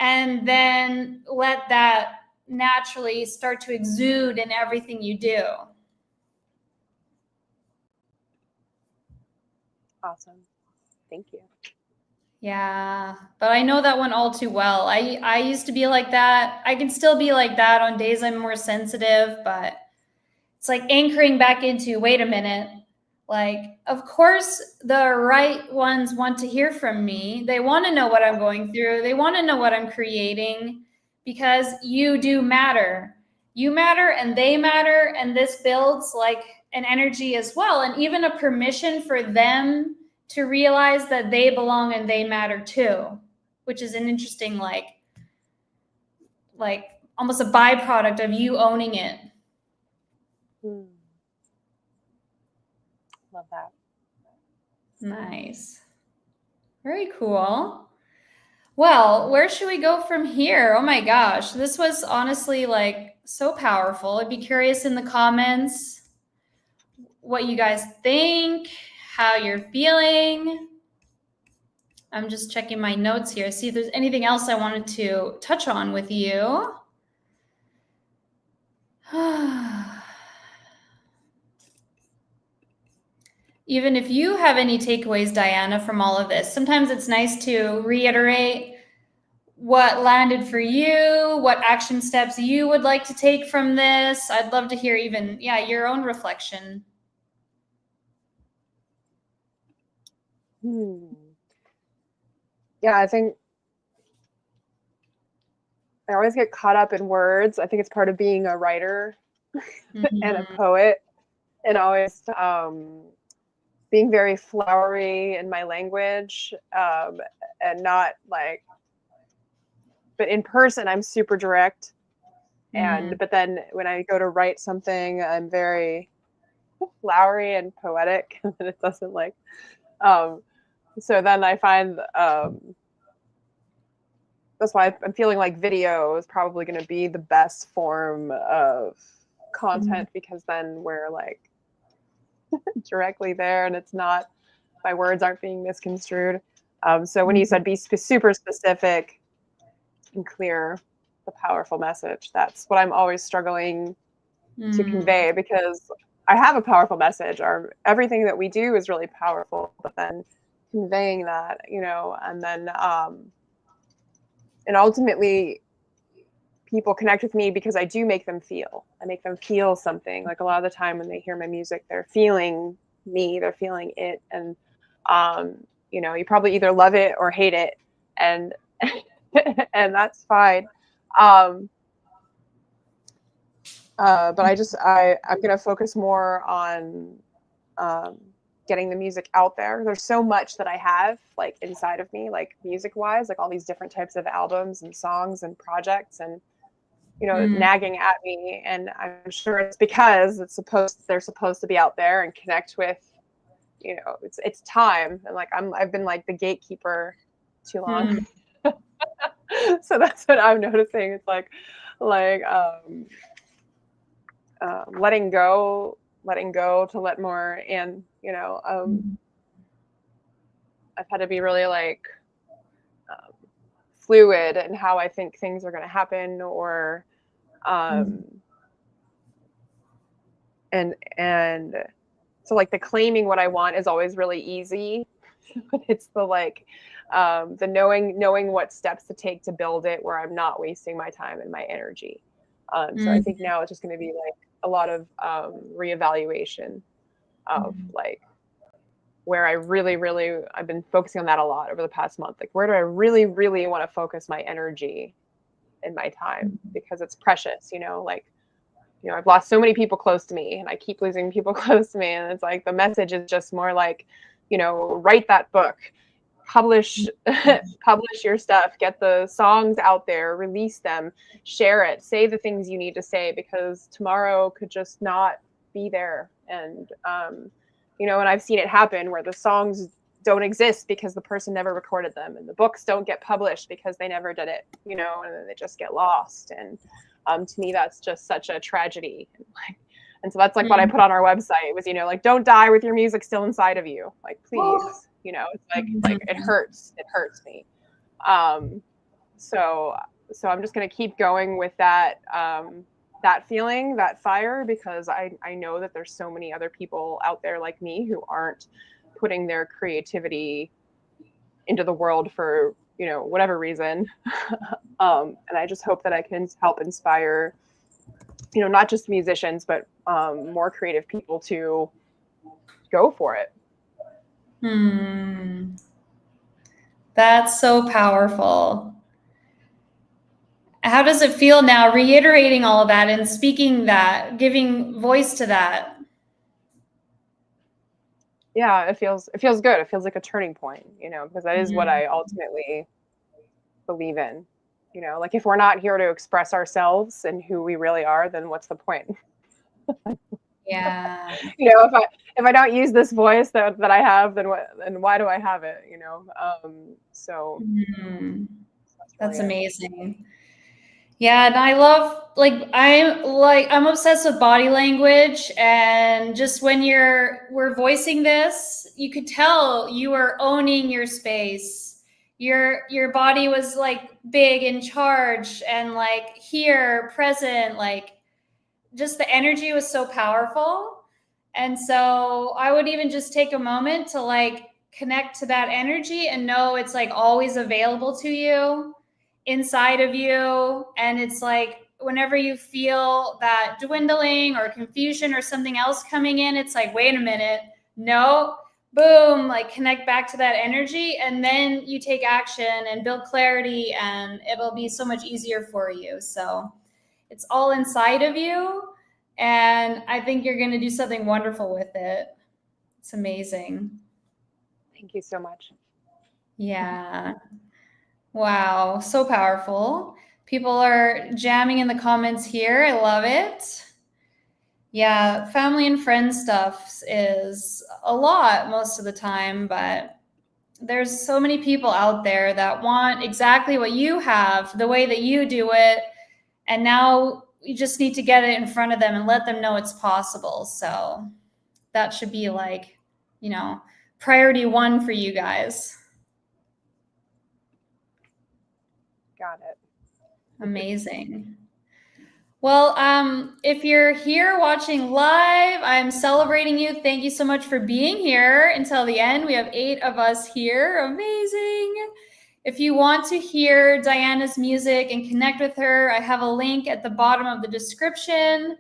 Speaker 1: and then let that naturally start to exude in everything you do.
Speaker 2: Awesome. Thank you.
Speaker 1: Yeah, but I know that one all too well. I used to be like that. I can still be like that on days I'm more sensitive, but it's like anchoring back into, wait a minute. Like, of course, the right ones want to hear from me. They want to know what I'm going through. They want to know what I'm creating, because you do matter. You matter and they matter. And this builds like an energy as well. And even a permission for them to realize that they belong and they matter too, which is an interesting, like almost a byproduct of you owning it.
Speaker 2: Love that.
Speaker 1: Nice. Very cool. Well, where should we go from here? Oh my gosh, this was honestly like so powerful. I'd be curious in the comments what you guys think, how you're feeling. I'm just checking my notes here, see if there's anything else I wanted to touch on with you. Even if you have any takeaways, Diana, from all of this, sometimes it's nice to reiterate what landed for you, what action steps you would like to take from this. I'd love to hear even, your own reflection.
Speaker 2: Yeah, I think I always get caught up in words. I think it's part of being a writer and a poet, and always being very flowery in my language, and not like, but in person I'm super direct, but then when I go to write something, I'm very flowery and poetic, and it doesn't like, so then I find that's why I'm feeling like video is probably going to be the best form of content, because then we're like directly there, and it's not, my words aren't being misconstrued. So when you said be super specific and clear, the powerful message, that's what I'm always struggling to convey, because I have a powerful message, or everything that we do is really powerful, but then conveying that, and then, and ultimately people connect with me because I do make them feel. I make them feel something. Like a lot of the time when they hear my music, they're feeling me, they're feeling it. And, you probably either love it or hate it. And, and that's fine. But I'm going to focus more on, getting the music out there. There's so much that I have like inside of me, like music wise, like all these different types of albums and songs and projects and, nagging at me. And I'm sure it's because they're supposed to be out there and connect with, it's time. And like, I've been like the gatekeeper too long. So that's what I'm noticing. It's like, letting go to let more. And, I've had to be really like, fluid in how I think things are going to happen, or, and so like the claiming what I want is always really easy. But it's the like, the knowing what steps to take to build it where I'm not wasting my time and my energy. So I think now it's just going to be like a lot of reevaluation of like where I I've been focusing on that a lot over the past month. Like, where do I really, really want to focus my energy and my time, because it's precious, I've lost so many people close to me, and I keep losing people close to me. And it's like, the message is just more like, write that book, publish your stuff, get the songs out there, release them, share it, say the things you need to say, because tomorrow could just not be there. And, and I've seen it happen where the songs don't exist because the person never recorded them, and the books don't get published because they never did it, and then they just get lost. And to me, that's just such a tragedy. And so that's like what I put on our website was, like, don't die with your music still inside of you. Like, please, it's like it hurts me. So I'm just going to keep going with that, that feeling, that fire, because I know that there's so many other people out there like me who aren't putting their creativity into the world for, whatever reason. And I just hope that I can help inspire, not just musicians, but more creative people to go for it.
Speaker 1: That's so powerful. How does it feel now, reiterating all of that and speaking that, giving voice to that?
Speaker 2: Yeah, it feels good. It feels like a turning point, because that is what I ultimately believe in. Like, if we're not here to express ourselves and who we really are, then what's the point?
Speaker 1: Yeah.
Speaker 2: If I don't use this voice that I have, then why do I have it? So
Speaker 1: that's amazing. Yeah, and I love, I'm obsessed with body language, and just when we're voicing this, you could tell you were owning your space. Your body was like big, in charge, and like here, present, like just the energy was so powerful. And so I would even just take a moment to like connect to that energy and know it's like always available to you, inside of you. And it's like, whenever you feel that dwindling or confusion or something else coming in, it's like, wait a minute, no, boom, like connect back to that energy. And then you take action and build clarity, and it'll be so much easier for you. So it's all inside of you. And I think you're going to do something wonderful with it. It's amazing.
Speaker 2: Thank you so much.
Speaker 1: Yeah. Wow. So powerful. People are jamming in the comments here. I love it. Yeah. Family and friends stuff is a lot most of the time, but there's so many people out there that want exactly what you have, the way that you do it. And now you just need to get it in front of them and let them know it's possible. So that should be like, priority one for you guys.
Speaker 2: Got it.
Speaker 1: Amazing. Well, if you're here watching live, I'm celebrating you. Thank you so much for being here until the end. We have 8 of us here. Amazing. If you want to hear Diana's music and connect with her, I have a link at the bottom of the description.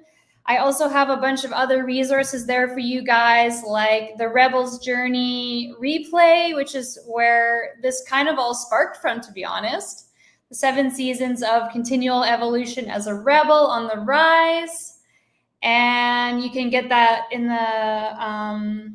Speaker 1: I also have a bunch of other resources there for you guys, like the Rebel's Journey replay, which is where this kind of all sparked from, to be honest. The 7 seasons of continual evolution as a rebel on the rise. And you can get that in the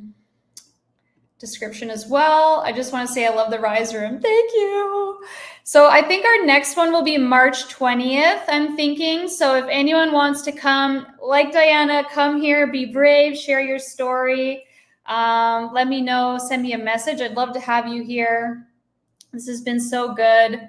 Speaker 1: description as well. I just want to say I love the Rise Room. Thank you. So I think our next one will be March 20th, I'm thinking. So if anyone wants to come, like Diana, come here, be brave, share your story. Let me know, send me a message. I'd love to have you here. This has been so good.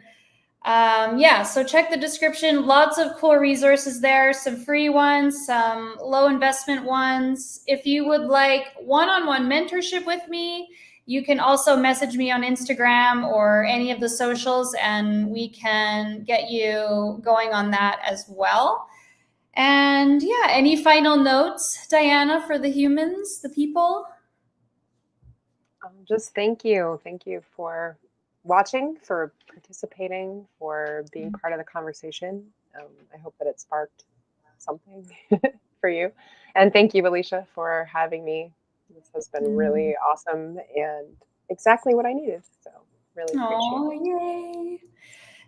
Speaker 1: Yeah, so check the description. Lots of cool resources there, some free ones, some low investment ones. If you would like one-on-one mentorship with me, you can also message me on Instagram or any of the socials, and we can get you going on that as well. And yeah, any final notes, Diana, for the humans, the people?
Speaker 2: Just thank you. Thank you for watching, for participating, for being part of the conversation. I hope that it sparked something for you. And thank you, Alicia, for having me. This has been really awesome and exactly what I needed. So really appreciate it.
Speaker 1: Yay.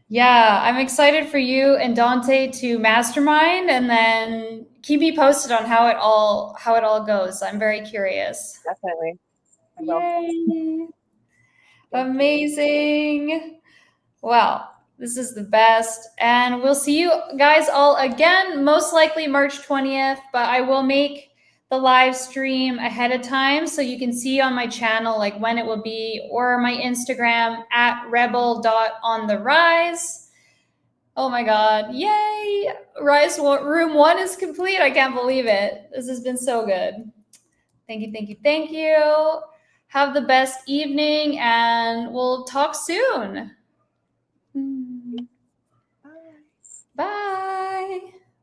Speaker 1: Yeah, I'm excited for you and Dante to mastermind, and then keep me posted on how it all goes. I'm very curious.
Speaker 2: Definitely. I will.
Speaker 1: Yay.
Speaker 2: Thank you.
Speaker 1: Amazing. Well, this is the best. And we'll see you guys all again, most likely March 20th, but I will make the live stream ahead of time so you can see on my channel like when it will be, or my Instagram at rebel.ontherise. Oh my God. Yay. Rise Room 1 is complete. I can't believe it. This has been so good. Thank you, thank you, thank you. Have the best evening, and we'll talk soon.
Speaker 2: Bye.
Speaker 1: Bye.